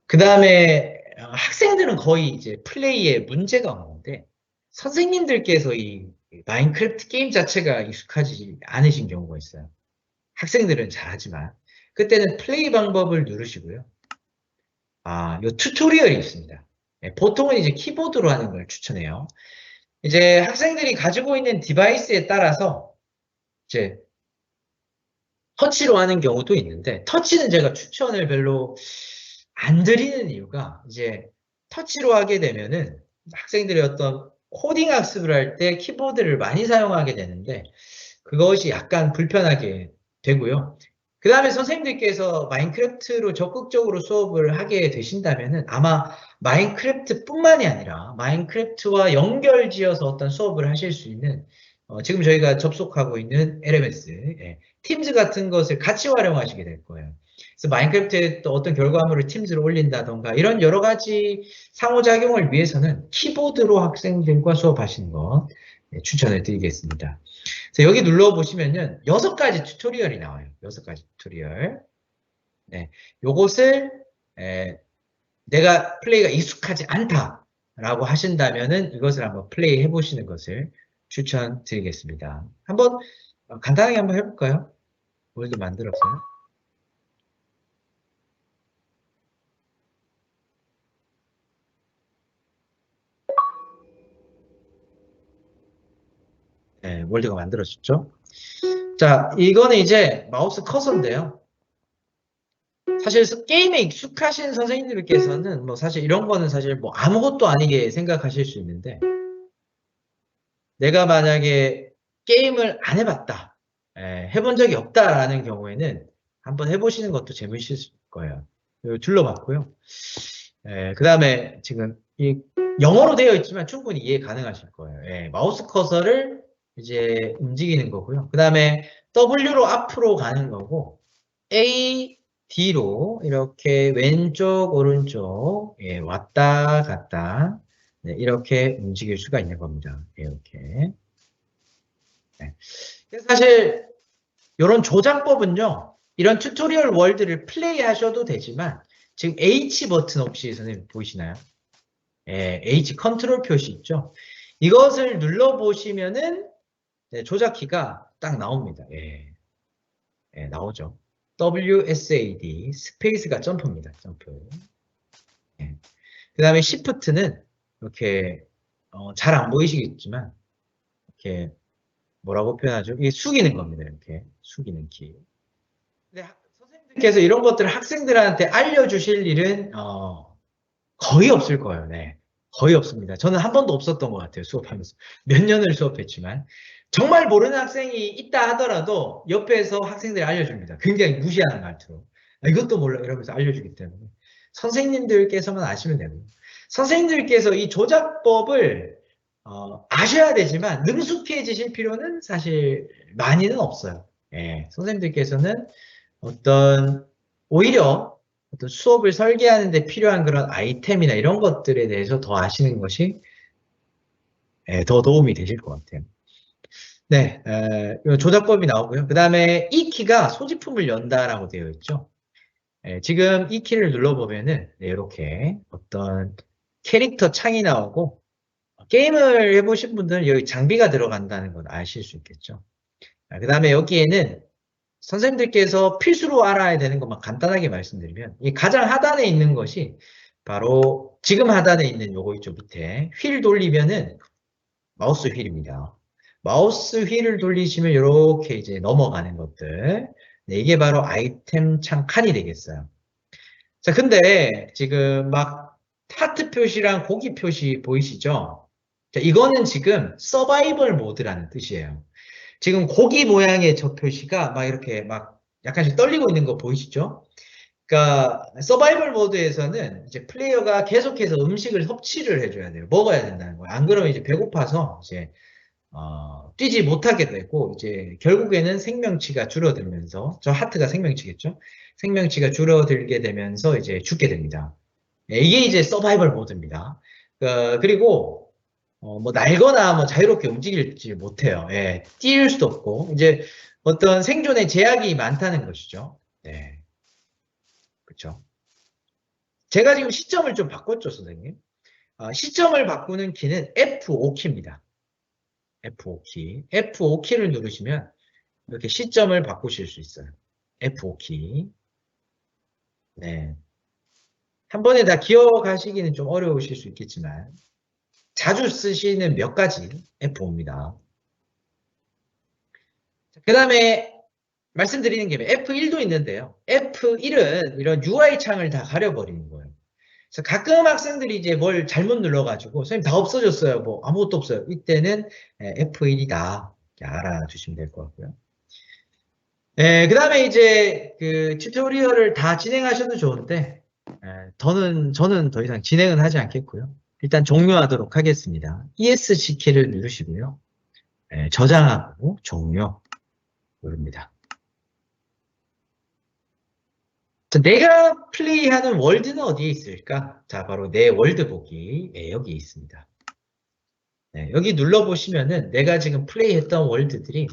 그 다음에 학생들은 거의 이제 플레이에 문제가 없는데 선생님들께서 이 마인크래프트 게임 자체가 익숙하지 않으신 경우가 있어요. 학생들은 잘하지만 그때는 플레이 방법을 누르시고요. 요 튜토리얼이 있습니다. 네, 보통은 이제 키보드로 하는 걸 추천해요. 이제 학생들이 가지고 있는 디바이스에 따라서 이제 터치로 하는 경우도 있는데 터치는 제가 추천을 별로 안 드리는 이유가 이제 터치로 하게 되면은 학생들이 어떤 코딩 학습을 할 때 키보드를 많이 사용하게 되는데 그것이 약간 불편하게 되고요. 그 다음에 선생님들께서 마인크래프트로 적극적으로 수업을 하게 되신다면은 아마 마인크래프트뿐만이 아니라 마인크래프트와 연결지어서 어떤 수업을 하실 수 있는 지금 저희가 접속하고 있는 LMS, 팀즈 같은 것을 같이 활용하시게 될 거예요. 그래서 마인크래프트에 또 어떤 결과물을 팀즈로 올린다던가 이런 여러 가지 상호작용을 위해서는 키보드로 학생들과 수업하시는 것 추천을 드리겠습니다. 그래서 여기 눌러보시면은 6가지 튜토리얼이 나와요. 6가지 튜토리얼. 네, 요것을 내가 플레이가 익숙하지 않다라고 하신다면은 이것을 한번 플레이 해보시는 것을 추천드리겠습니다. 한번 간단하게 한번 해볼까요? 월드 만들었어요. 네, 월드가 만들어졌죠. 자, 이거는 이제 마우스 커서인데요. 사실 게임에 익숙하신 선생님들께서는 뭐 사실 이런 거는 사실 뭐 아무것도 아니게 생각하실 수 있는데 내가 만약에 게임을 안 해봤다, 해본 적이 없다라는 경우에는 한번 해보시는 것도 재밌을 거예요. 둘러봤고요. 그 다음에 지금 이 영어로 되어 있지만 충분히 이해 가능하실 거예요. 마우스 커서를 이제 움직이는 거고요. 그 다음에 W로 앞으로 가는 거고 A, D로 이렇게 왼쪽, 오른쪽 왔다 갔다 이렇게 움직일 수가 있는 겁니다. 이렇게. 그래서 사실 이런 조작법은요. 이런 튜토리얼 월드를 플레이 하셔도 되지만 지금 H 버튼 혹시 선생님 보이시나요? H 컨트롤 표시 있죠? 이것을 눌러보시면은 네, 조작키가 딱 나옵니다. 예. 예, 나오죠. WSAD, 스페이스가 점프입니다. 점프. 예. 그 다음에 Shift는 이렇게 잘 안 보이시겠지만 이렇게 뭐라고 표현하죠? 이게 숙이는 겁니다. 이렇게 숙이는 키. 근데 선생님들께서 이런 것들을 학생들한테 알려주실 일은 거의 없을 거예요. 네. 거의 없습니다. 저는 한 번도 없었던 것 같아요. 수업하면서. 몇 년을 수업했지만. 정말 모르는 학생이 있다 하더라도 옆에서 학생들이 알려줍니다. 굉장히 무시하는 말투로. 이것도 몰라 이러면서 알려주기 때문에. 선생님들께서만 아시면 됩니다. 선생님들께서 이 조작법을 아셔야 되지만 능숙해지실 필요는 사실 많이는 없어요. 예, 선생님들께서는 오히려 어떤 수업을 설계하는 데 필요한 그런 아이템이나 이런 것들에 대해서 더 아시는 것이 더 도움이 되실 것 같아요. 네, 조작법이 나오고요. 그 다음에 이 키가 소지품을 연다라고 되어 있죠. 지금 이 키를 눌러보면은 이렇게 어떤 캐릭터 창이 나오고 게임을 해보신 분들은 여기 장비가 들어간다는 걸 아실 수 있겠죠. 그 다음에 여기에는 선생님들께서 필수로 알아야 되는 것만 간단하게 말씀드리면 이 가장 하단에 있는 것이 바로 지금 하단에 있는 요거 있죠. 밑에 휠 돌리면은 마우스 휠입니다. 마우스 휠을 돌리시면 이렇게 이제 넘어가는 것들. 네, 이게 바로 아이템 창 칸이 되겠어요. 자, 근데 지금 막 하트 표시랑 고기 표시 보이시죠? 자, 이거는 지금 서바이벌 모드라는 뜻이에요. 지금 고기 모양의 저 표시가 막 이렇게 막 약간씩 떨리고 있는 거 보이시죠? 그러니까 서바이벌 모드에서는 이제 플레이어가 계속해서 음식을 섭취를 해줘야 돼요. 먹어야 된다는 거예요. 안 그러면 이제 배고파서 이제 뛰지 못하게 되고 이제 결국에는 생명치가 줄어들면서 저 하트가 생명치겠죠? 생명치가 줄어들게 되면서 이제 죽게 됩니다. 예, 이게 이제 서바이벌 모드입니다. 그리고 뭐 날거나 뭐 자유롭게 움직이지 못해요. 예, 뛸 수도 없고 이제 어떤 생존에 제약이 많다는 것이죠. 네, 그렇죠. 제가 지금 시점을 좀 바꿨죠, 선생님. 시점을 바꾸는 키는 F5키입니다. F5키. F5키를 누르시면 이렇게 시점을 바꾸실 수 있어요. F5키. 네. 한 번에 다 기억하시기는 좀 어려우실 수 있겠지만 자주 쓰시는 몇 가지 F5입니다. 그 다음에 말씀드리는 김에 F1도 있는데요. F1은 이런 UI 창을 다 가려버리는 거예요. 그래서 가끔 학생들이 이제 뭘 잘못 눌러가지고 선생님 다 없어졌어요. 뭐 아무것도 없어요. 이때는 F1이다. 알아주시면 될 것 같고요. 그 다음에 이제 그 튜토리얼을 다 진행하셔도 좋은데 저는 더 이상 진행은 하지 않겠고요. 일단 종료하도록 하겠습니다. ESC 키를 누르시고요. 저장하고 종료 누릅니다. 자, 내가 플레이하는 월드는 어디에 있을까? 자, 바로 내 월드 보기. 여기 있습니다. 여기 눌러보시면은 내가 지금 플레이했던 월드들이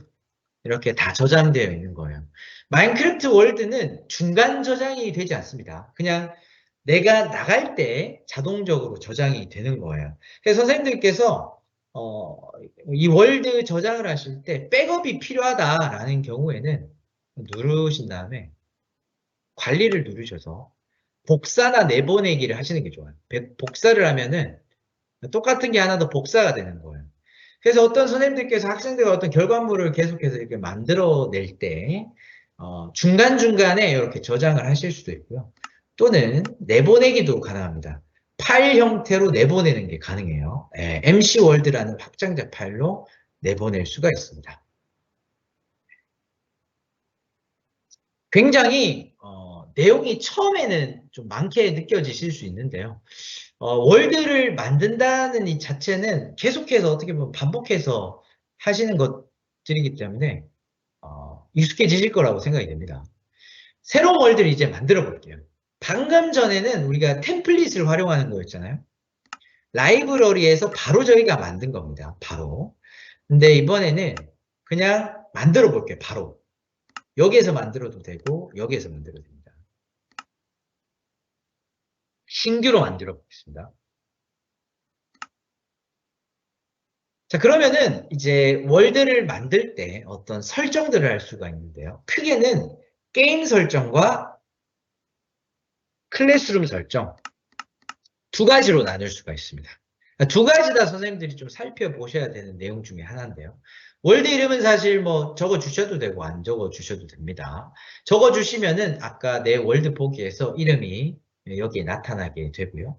이렇게 다 저장되어 있는 거예요. 마인크래프트 월드는 중간 저장이 되지 않습니다. 그냥 내가 나갈 때 자동적으로 저장이 되는 거예요. 그래서 선생님들께서 이 월드 저장을 하실 때 백업이 필요하다라는 경우에는 누르신 다음에 관리를 누르셔서 복사나 내보내기를 하시는 게 좋아요. 복사를 하면은 똑같은 게 하나 더 복사가 되는 거예요. 그래서 어떤 선생님들께서 학생들과 어떤 결과물을 계속해서 이렇게 만들어낼 때 중간중간에 이렇게 저장을 하실 수도 있고요. 또는 내보내기도 가능합니다. 파일 형태로 내보내는 게 가능해요. MC월드라는 확장자 파일로 내보낼 수가 있습니다. 굉장히 내용이 처음에는 좀 많게 느껴지실 수 있는데요. 월드를 만든다는 이 자체는 계속해서 어떻게 보면 반복해서 하시는 것들이기 때문에 익숙해지실 거라고 생각이 됩니다. 새로운 월드를 이제 만들어 볼게요. 방금 전에는 우리가 템플릿을 활용하는 거였잖아요. 라이브러리에서 바로 저희가 만든 겁니다. 바로. 근데 이번에는 그냥 만들어 볼게요. 바로. 여기에서 만들어도 되고 여기에서 만들어도 됩니다. 신규로 만들어 보겠습니다. 자, 그러면은 이제 월드를 만들 때 어떤 설정들을 할 수가 있는데요. 크게는 게임 설정과 클래스룸 설정 두 가지로 나눌 수가 있습니다. 두 가지 다 선생님들이 좀 살펴보셔야 되는 내용 중에 하나인데요. 월드 이름은 사실 뭐 적어 주셔도 되고 안 적어 주셔도 됩니다. 적어 주시면은 아까 내 월드 보기에서 이름이 여기에 나타나게 되고요.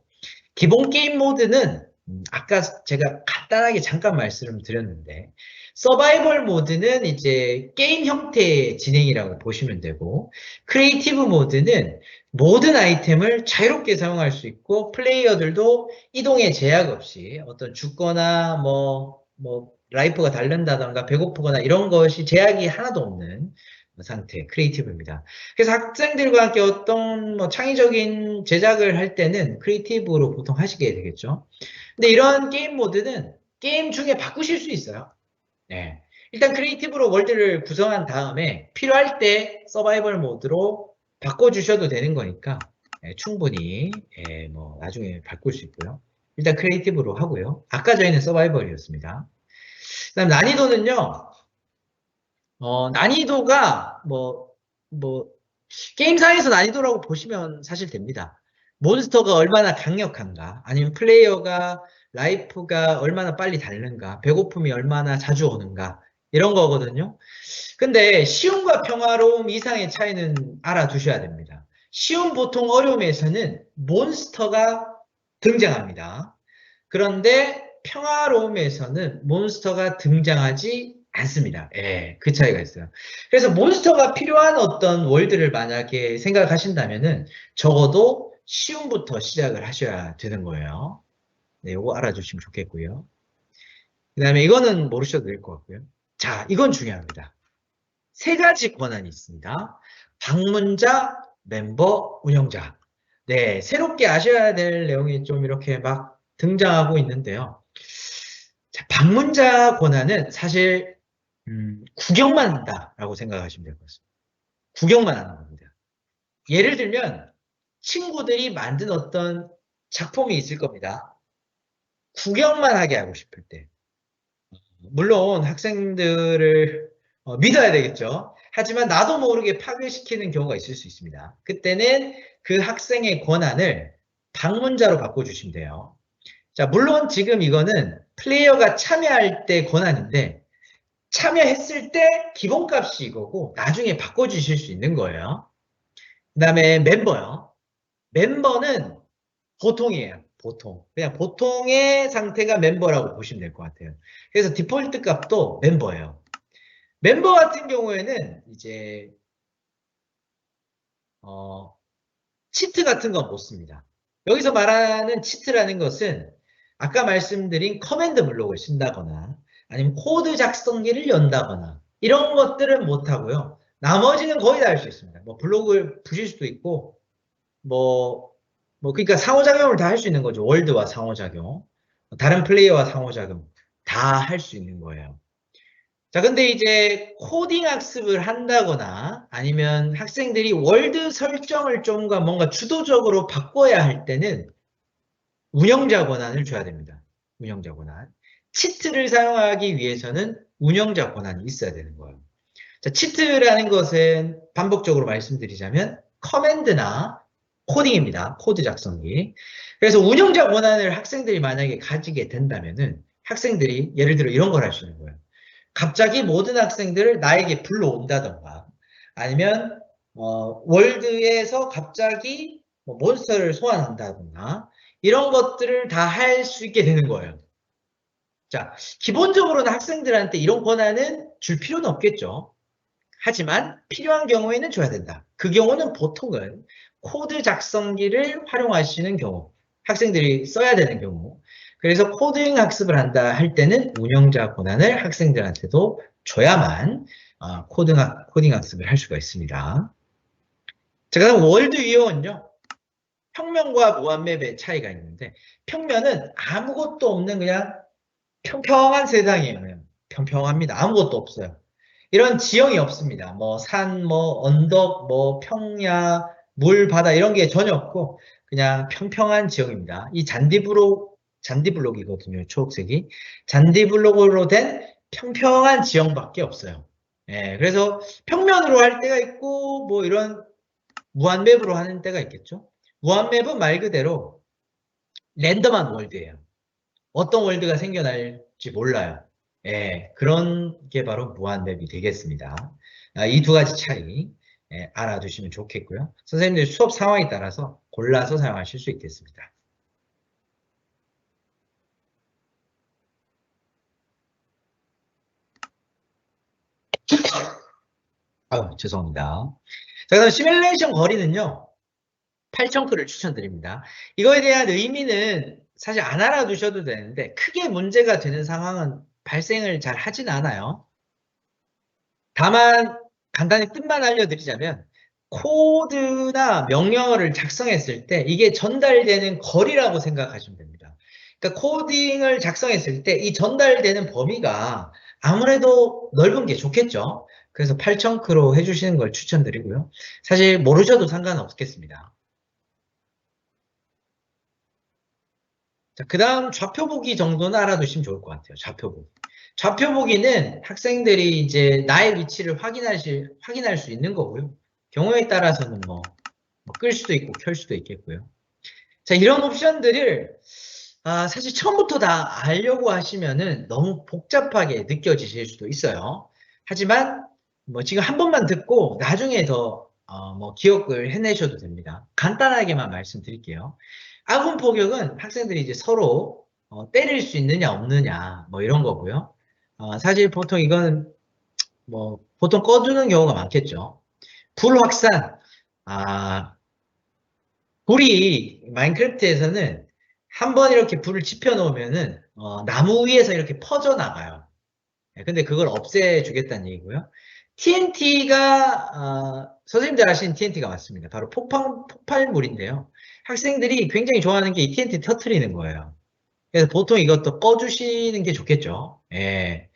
기본 게임 모드는 아까 제가 간단하게 잠깐 말씀을 드렸는데 서바이벌 모드는 이제 게임 형태의 진행이라고 보시면 되고 크리에이티브 모드는 모든 아이템을 자유롭게 사용할 수 있고 플레이어들도 이동에 제약 없이 어떤 죽거나 뭐 라이프가 닳는다던가 배고프거나 이런 것이 제약이 하나도 없는 상태 크리에이티브입니다. 그래서 학생들과 함께 어떤 뭐 창의적인 제작을 할 때는 크리에이티브로 보통 하시게 되겠죠. 근데 이런 게임 모드는 게임 중에 바꾸실 수 있어요. 네. 일단 크리에이티브로 월드를 구성한 다음에 필요할 때 서바이벌 모드로 바꿔주셔도 되는 거니까 충분히 뭐 나중에 바꿀 수 있고요. 일단 크리에이티브로 하고요. 아까 저희는 서바이벌이었습니다. 그다음 난이도는요. 난이도가 게임상에서 난이도라고 보시면 사실 됩니다. 몬스터가 얼마나 강력한가, 아니면 플레이어가 라이프가 얼마나 빨리 닳는가, 배고픔이 얼마나 자주 오는가, 이런 거거든요. 근데 쉬움과 평화로움 이상의 차이는 알아두셔야 됩니다. 쉬움 보통 어려움에서는 몬스터가 등장합니다. 그런데 평화로움에서는 몬스터가 등장하지 않습니다. 예, 그 차이가 있어요. 그래서 몬스터가 필요한 어떤 월드를 만약에 생각하신다면은 적어도 쉬움부터 시작을 하셔야 되는 거예요. 네, 요거 알아주시면 좋겠고요. 그 다음에 이거는 모르셔도 될 것 같고요. 자, 이건 중요합니다. 세 가지 권한이 있습니다. 방문자, 멤버, 운영자. 네, 새롭게 아셔야 될 내용이 좀 이렇게 막 등장하고 있는데요. 자, 방문자 권한은 사실 구경만 한다라고 생각하시면 될 것 같습니다. 구경만 하는 겁니다. 예를 들면 친구들이 만든 어떤 작품이 있을 겁니다. 구경만 하게 하고 싶을 때. 물론 학생들을 믿어야 되겠죠. 하지만 나도 모르게 파괴시키는 경우가 있을 수 있습니다. 그때는 그 학생의 권한을 방문자로 바꿔주시면 돼요. 자, 물론 지금 이거는 플레이어가 참여할 때 권한인데 참여했을 때 기본값이 이거고 나중에 바꿔주실 수 있는 거예요. 그 다음에 멤버요. 멤버는 보통이에요. 보통. 그냥 보통의 상태가 멤버라고 보시면 될 것 같아요. 그래서 디폴트 값도 멤버예요. 멤버 같은 경우에는 이제 치트 같은 건 못 씁니다. 여기서 말하는 치트라는 것은 아까 말씀드린 커맨드 블록을 쓴다거나 아니면 코드 작성기를 연다거나 이런 것들은 못 하고요. 나머지는 거의 다 할 수 있습니다. 뭐 블록을 부실 수도 있고 그러니까 상호작용을 다 할 수 있는 거죠. 월드와 상호작용, 다른 플레이어와 상호작용 다 할 수 있는 거예요. 자, 근데 이제 코딩 학습을 한다거나 아니면 학생들이 월드 설정을 좀 뭔가 주도적으로 바꿔야 할 때는 운영자 권한을 줘야 됩니다. 운영자 권한. 치트를 사용하기 위해서는 운영자 권한이 있어야 되는 거예요. 자, 치트라는 것은 반복적으로 말씀드리자면 커맨드나 코딩입니다. 코드 작성기. 그래서 운영자 권한을 학생들이 만약에 가지게 된다면은 학생들이 예를 들어 이런 걸 할 수 있는 거예요. 갑자기 모든 학생들을 나에게 불러온다던가 아니면 월드에서 갑자기 몬스터를 소환한다던가 이런 것들을 다 할 수 있게 되는 거예요. 자, 기본적으로는 학생들한테 이런 권한은 줄 필요는 없겠죠. 하지만 필요한 경우에는 줘야 된다. 그 경우는 보통은 코드 작성기를 활용하시는 경우, 학생들이 써야 되는 경우, 그래서 코딩 학습을 한다 할 때는 운영자 권한을 학생들한테도 줘야만 코딩 학습을 할 수가 있습니다. 자, 그다음 월드 위어는요. 평면과 무한맵의 차이가 있는데 평면은 아무것도 없는 그냥 평평한 세상이에요. 그냥 평평합니다. 아무것도 없어요. 이런 지형이 없습니다. 뭐 산, 뭐 언덕, 뭐 평야, 물, 바다 이런 게 전혀 없고 그냥 평평한 지형입니다. 이 잔디 블록이거든요. 초록색이. 잔디 블록으로 된 평평한 지형밖에 없어요. 예, 그래서 평면으로 할 때가 있고 뭐 이런 무한맵으로 하는 때가 있겠죠. 무한맵은 말 그대로 랜덤한 월드예요. 어떤 월드가 생겨날지 몰라요. 예, 그런 게 바로 무한맵이 되겠습니다. 이 두 가지 차이 알아두시면 좋겠고요. 선생님들 수업 상황에 따라서 골라서 사용하실 수 있겠습니다. 죄송합니다. 자, 그럼 시뮬레이션 거리는요. 8,000클을 추천드립니다. 이거에 대한 의미는 사실 안 알아두셔도 되는데 크게 문제가 되는 상황은 발생을 잘 하진 않아요. 다만 간단히 뜻만 알려드리자면 코드나 명령어를 작성했을 때 이게 전달되는 거리라고 생각하시면 됩니다. 그러니까 코딩을 작성했을 때 이 전달되는 범위가 아무래도 넓은 게 좋겠죠. 그래서 8,000클로 해주시는 걸 추천드리고요. 사실 모르셔도 상관없겠습니다. 자, 그 다음 좌표 보기 정도는 알아두시면 좋을 것 같아요. 좌표 보기. 좌표 보기는 학생들이 이제 나의 위치를 확인할 수 있는 거고요. 경우에 따라서는 끌 수도 있고 켤 수도 있겠고요. 자, 이런 옵션들을 사실 처음부터 다 알려고 하시면은 너무 복잡하게 느껴지실 수도 있어요. 하지만 지금 한 번만 듣고 나중에 더 기억을 해내셔도 됩니다. 간단하게만 말씀드릴게요. 아군 포격은 학생들이 이제 서로 때릴 수 있느냐 없느냐 이런 거고요. 사실 보통 이건 보통 꺼두는 경우가 많겠죠. 불 확산. 불이 마인크래프트에서는 한번 이렇게 불을 지펴 놓으면은 나무 위에서 이렇게 퍼져 나가요. 근데 그걸 없애주겠다는 얘기고요. TNT가 선생님들 아시는 TNT가 맞습니다. 바로 폭발물인데요. 학생들이 굉장히 좋아하는 게 이 TNT 터트리는 거예요. 그래서 보통 이것도 꺼주시는 게 좋겠죠. 예.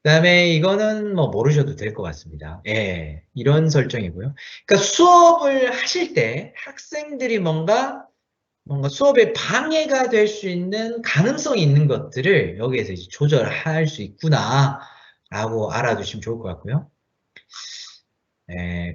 그 다음에 이거는 모르셔도 될 것 같습니다. 예. 이런 설정이고요. 그러니까 수업을 하실 때 학생들이 뭔가 수업에 방해가 될 수 있는 가능성이 있는 것들을 여기에서 이제 조절할 수 있구나 라고 알아두시면 좋을 것 같고요.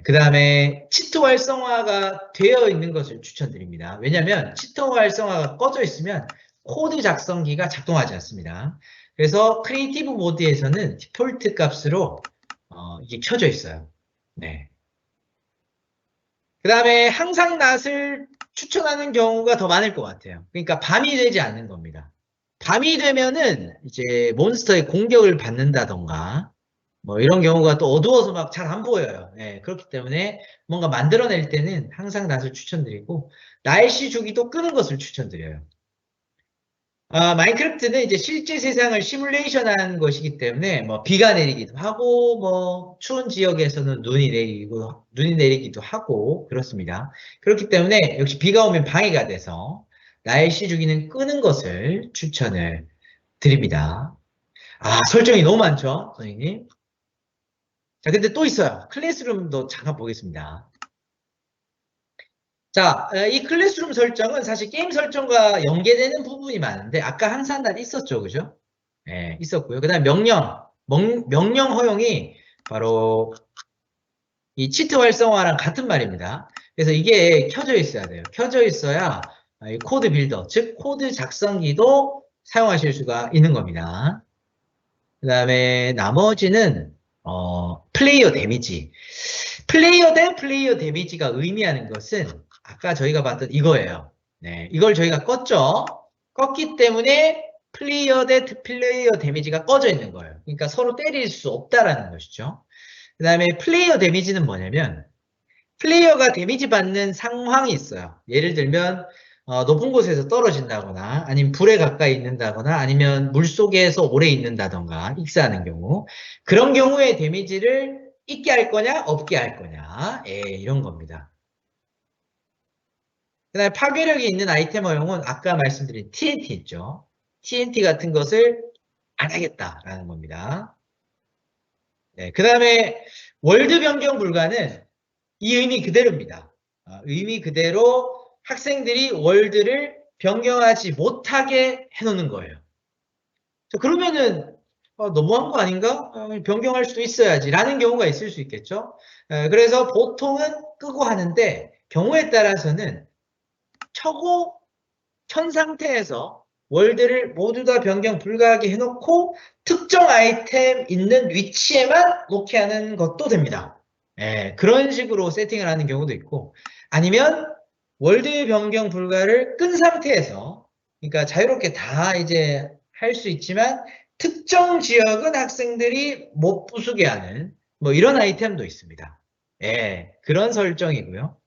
그 다음에 치트 활성화가 되어 있는 것을 추천드립니다. 왜냐하면 치트 활성화가 꺼져 있으면 코드 작성기가 작동하지 않습니다. 그래서 크리에이티브 모드에서는 디폴트 값으로 이게 켜져 있어요. 네. 그 다음에 항상 낫을 추천하는 경우가 더 많을 것 같아요. 그러니까 밤이 되지 않는 겁니다. 밤이 되면은 이제 몬스터의 공격을 받는다던가 이런 경우가 또 어두워서 막 잘 안 보여요. 그렇기 때문에 뭔가 만들어낼 때는 항상 낫을 추천드리고 날씨 주기도 끄는 것을 추천드려요. 마인크래프트는 이제 실제 세상을 시뮬레이션한 것이기 때문에 비가 내리기도 하고 추운 지역에서는 눈이 내리기도 하고 그렇습니다. 그렇기 때문에 역시 비가 오면 방해가 돼서 날씨 주기는 끄는 것을 추천을 드립니다. 설정이 너무 많죠, 선생님? 자, 근데 또 있어요. 클래스룸도 잠깐 보겠습니다. 자, 이 클래스룸 설정은 사실 게임 설정과 연계되는 부분이 많은데 아까 항상 다 있었죠, 그죠? 네, 있었고요. 그 다음 명령 허용이 바로 이 치트 활성화랑 같은 말입니다. 그래서 이게 켜져 있어야 돼요. 켜져 있어야 이 코드 빌더, 즉 코드 작성기도 사용하실 수가 있는 겁니다. 그 다음에 나머지는 플레이어 데미지. 플레이어 대 플레이어 데미지가 의미하는 것은 아까 저희가 봤던 이거예요. 네, 이걸 저희가 껐죠. 껐기 때문에 플레이어 대 플레이어 데미지가 꺼져 있는 거예요. 그러니까 서로 때릴 수 없다라는 것이죠. 그 다음에 플레이어 데미지는 뭐냐면 플레이어가 데미지 받는 상황이 있어요. 예를 들면 높은 곳에서 떨어진다거나 아니면 불에 가까이 있는다거나 아니면 물속에서 오래 있는다던가 익사하는 경우 그런 경우에 데미지를 있게 할 거냐 없게 할 거냐 이런 겁니다. 그 다음에 파괴력이 있는 아이템 허용은 아까 말씀드린 TNT 있죠. TNT 같은 것을 안 하겠다라는 겁니다. 네, 그 다음에 월드 변경 불가는 이 의미 그대로입니다. 의미 그대로 학생들이 월드를 변경하지 못하게 해놓는 거예요. 자, 그러면은 너무한 거 아닌가? 변경할 수도 있어야지 라는 경우가 있을 수 있겠죠. 그래서 보통은 끄고 하는데 경우에 따라서는 켜고 켠 상태에서 월드를 모두 다 변경 불가하게 해놓고 특정 아이템 있는 위치에만 놓게 하는 것도 됩니다. 그런 식으로 세팅을 하는 경우도 있고, 아니면 월드 변경 불가를 끈 상태에서, 그러니까 자유롭게 다 이제 할 수 있지만 특정 지역은 학생들이 못 부수게 하는 뭐 이런 아이템도 있습니다. 그런 설정이고요.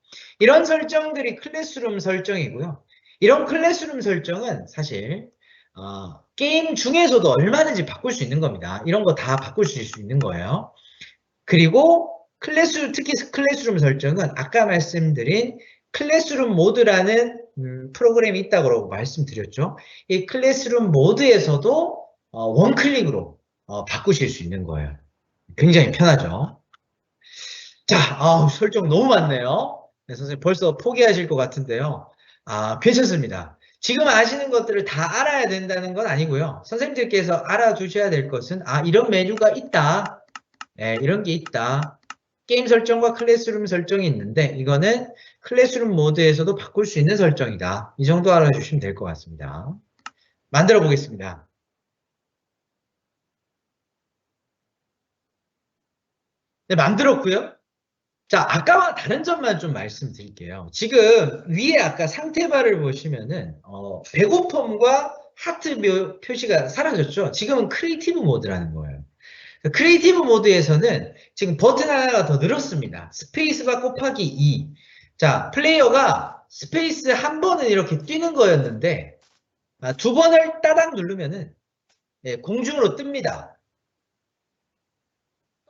이런 설정들이 클래스룸 설정이고요. 이런 클래스룸 설정은 사실 게임 중에서도 얼마든지 바꿀 수 있는 겁니다. 이런 거 다 바꿀 수 있는 거예요. 그리고 특히 클래스룸 설정은 아까 말씀드린 클래스룸 모드라는 프로그램이 있다고 말씀드렸죠. 이 클래스룸 모드에서도 원클릭으로 바꾸실 수 있는 거예요. 굉장히 편하죠. 자, 설정 너무 많네요. 네, 선생님 벌써 포기하실 것 같은데요. 괜찮습니다. 지금 아시는 것들을 다 알아야 된다는 건 아니고요. 선생님들께서 알아두셔야 될 것은 이런 메뉴가 있다. 이런 게 있다. 게임 설정과 클래스룸 설정이 있는데 이거는 클래스룸 모드에서도 바꿀 수 있는 설정이다. 이 정도 알아주시면 될 것 같습니다. 만들어 보겠습니다. 네, 만들었고요. 자, 아까와 다른 점만 좀 말씀드릴게요. 지금 위에 아까 상태바를 보시면은 배고픔과 하트 표시가 사라졌죠. 지금은 크리에이티브 모드라는 거예요. 크리에이티브 모드에서는 지금 버튼 하나가 더 늘었습니다. 스페이스바 곱하기 2. 자, 플레이어가 스페이스 한 번은 이렇게 뛰는 거였는데 두 번을 따닥 누르면은 공중으로 뜹니다.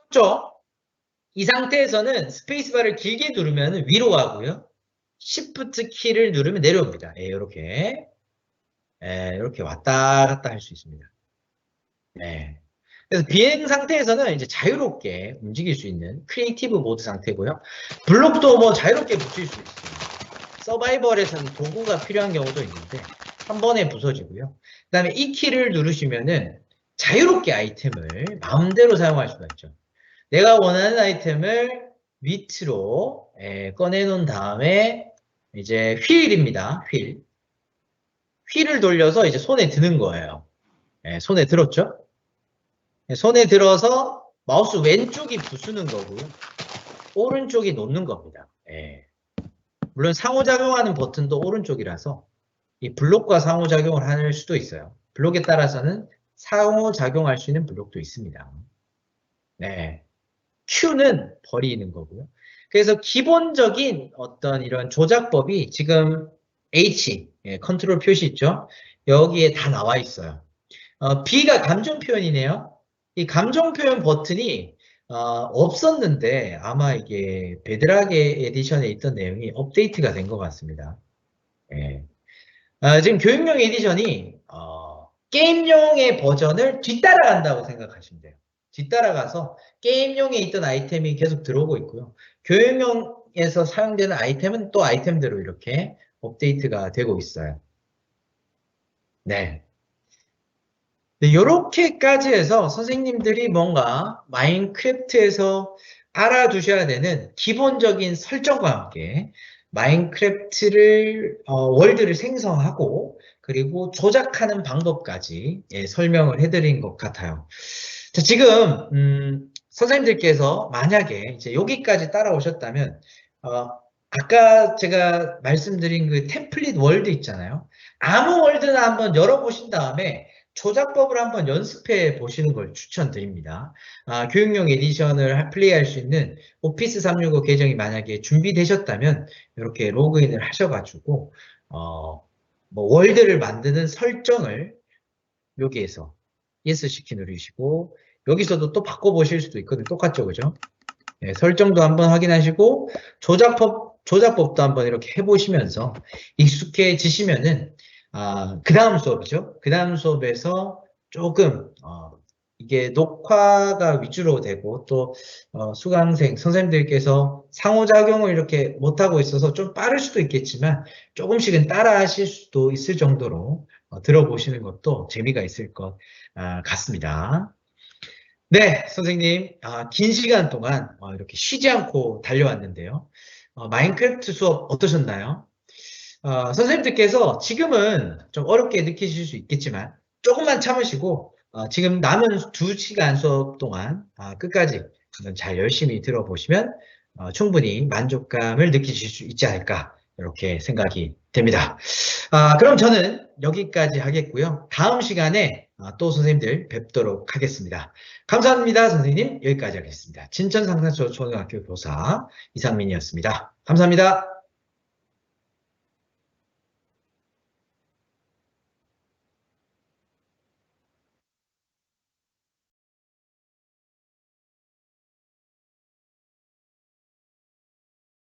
그렇죠? 이 상태에서는 스페이스바를 길게 누르면 위로 가고요. Shift 키를 누르면 내려옵니다. 이렇게 왔다 갔다 할 수 있습니다. 그래서 비행 상태에서는 이제 자유롭게 움직일 수 있는 크리에이티브 모드 상태고요. 블록도 뭐 자유롭게 붙일 수 있습니다. 서바이벌에서는 도구가 필요한 경우도 있는데 한 번에 부서지고요. 그 다음에 이 키를 누르시면은 자유롭게 아이템을 마음대로 사용할 수가 있죠. 내가 원하는 아이템을 밑으로 꺼내놓은 다음에 이제 휠입니다. 휠을 돌려서 이제 손에 드는 거예요. 손에 들었죠? 손에 들어서 마우스 왼쪽이 부수는 거고요. 오른쪽이 놓는 겁니다. 물론 상호작용하는 버튼도 오른쪽이라서 이 블록과 상호작용을 할 수도 있어요. 블록에 따라서는 상호작용할 수 있는 블록도 있습니다. Q는 버리는 거고요. 그래서 기본적인 어떤 이런 조작법이 지금 H, 컨트롤 표시 있죠? 여기에 다 나와 있어요. B가 감정 표현이네요. 이 감정 표현 버튼이 없었는데 아마 이게 베드락 에디션에 있던 내용이 업데이트가 된 것 같습니다. 지금 교육용 에디션이 게임용의 버전을 뒤따라간다고 생각하시면 돼요. 뒤따라가서 게임용에 있던 아이템이 계속 들어오고 있고요. 교육용에서 사용되는 아이템은 또 아이템대로 이렇게 업데이트가 되고 있어요. 이렇게까지 해서 선생님들이 뭔가 마인크래프트에서 알아두셔야 되는 기본적인 설정과 함께 마인크래프트를 월드를 생성하고 그리고 조작하는 방법까지 설명을 해드린 것 같아요. 자, 지금 선생님들께서 만약에 이제 여기까지 따라오셨다면 아까 제가 말씀드린 그 템플릿 월드 있잖아요. 아무 월드나 한번 열어보신 다음에 조작법을 한번 연습해 보시는 걸 추천드립니다. 교육용 에디션을 플레이할 수 있는 오피스 365 계정이 만약에 준비되셨다면 이렇게 로그인을 하셔가지고 뭐 월드를 만드는 설정을 여기에서 예스 시키 누르시고 여기서도 또 바꿔보실 수도 있거든요. 똑같죠, 그죠? 설정도 한번 확인하시고 조작법도 한번 이렇게 해보시면서 익숙해지시면은 그 다음 수업이죠. 그 다음 수업에서 조금 이게 녹화가 위주로 되고 또 수강생, 선생님들께서 상호작용을 이렇게 못하고 있어서 좀 빠를 수도 있겠지만 조금씩은 따라 하실 수도 있을 정도로 들어보시는 것도 재미가 있을 것 같습니다. 네, 선생님, 긴 시간 동안 이렇게 쉬지 않고 달려왔는데요. 마인크래프트 수업 어떠셨나요? 선생님들께서 지금은 좀 어렵게 느끼실 수 있겠지만 조금만 참으시고 지금 남은 2시간 수업 동안 끝까지 한번 잘 열심히 들어보시면 충분히 만족감을 느끼실 수 있지 않을까 이렇게 생각이 됩니다. 그럼 저는 여기까지 하겠고요. 다음 시간에 또 선생님들 뵙도록 하겠습니다. 감사합니다, 선생님. 여기까지 하겠습니다. 진천상산초등학교 교사 이상민이었습니다. 감사합니다.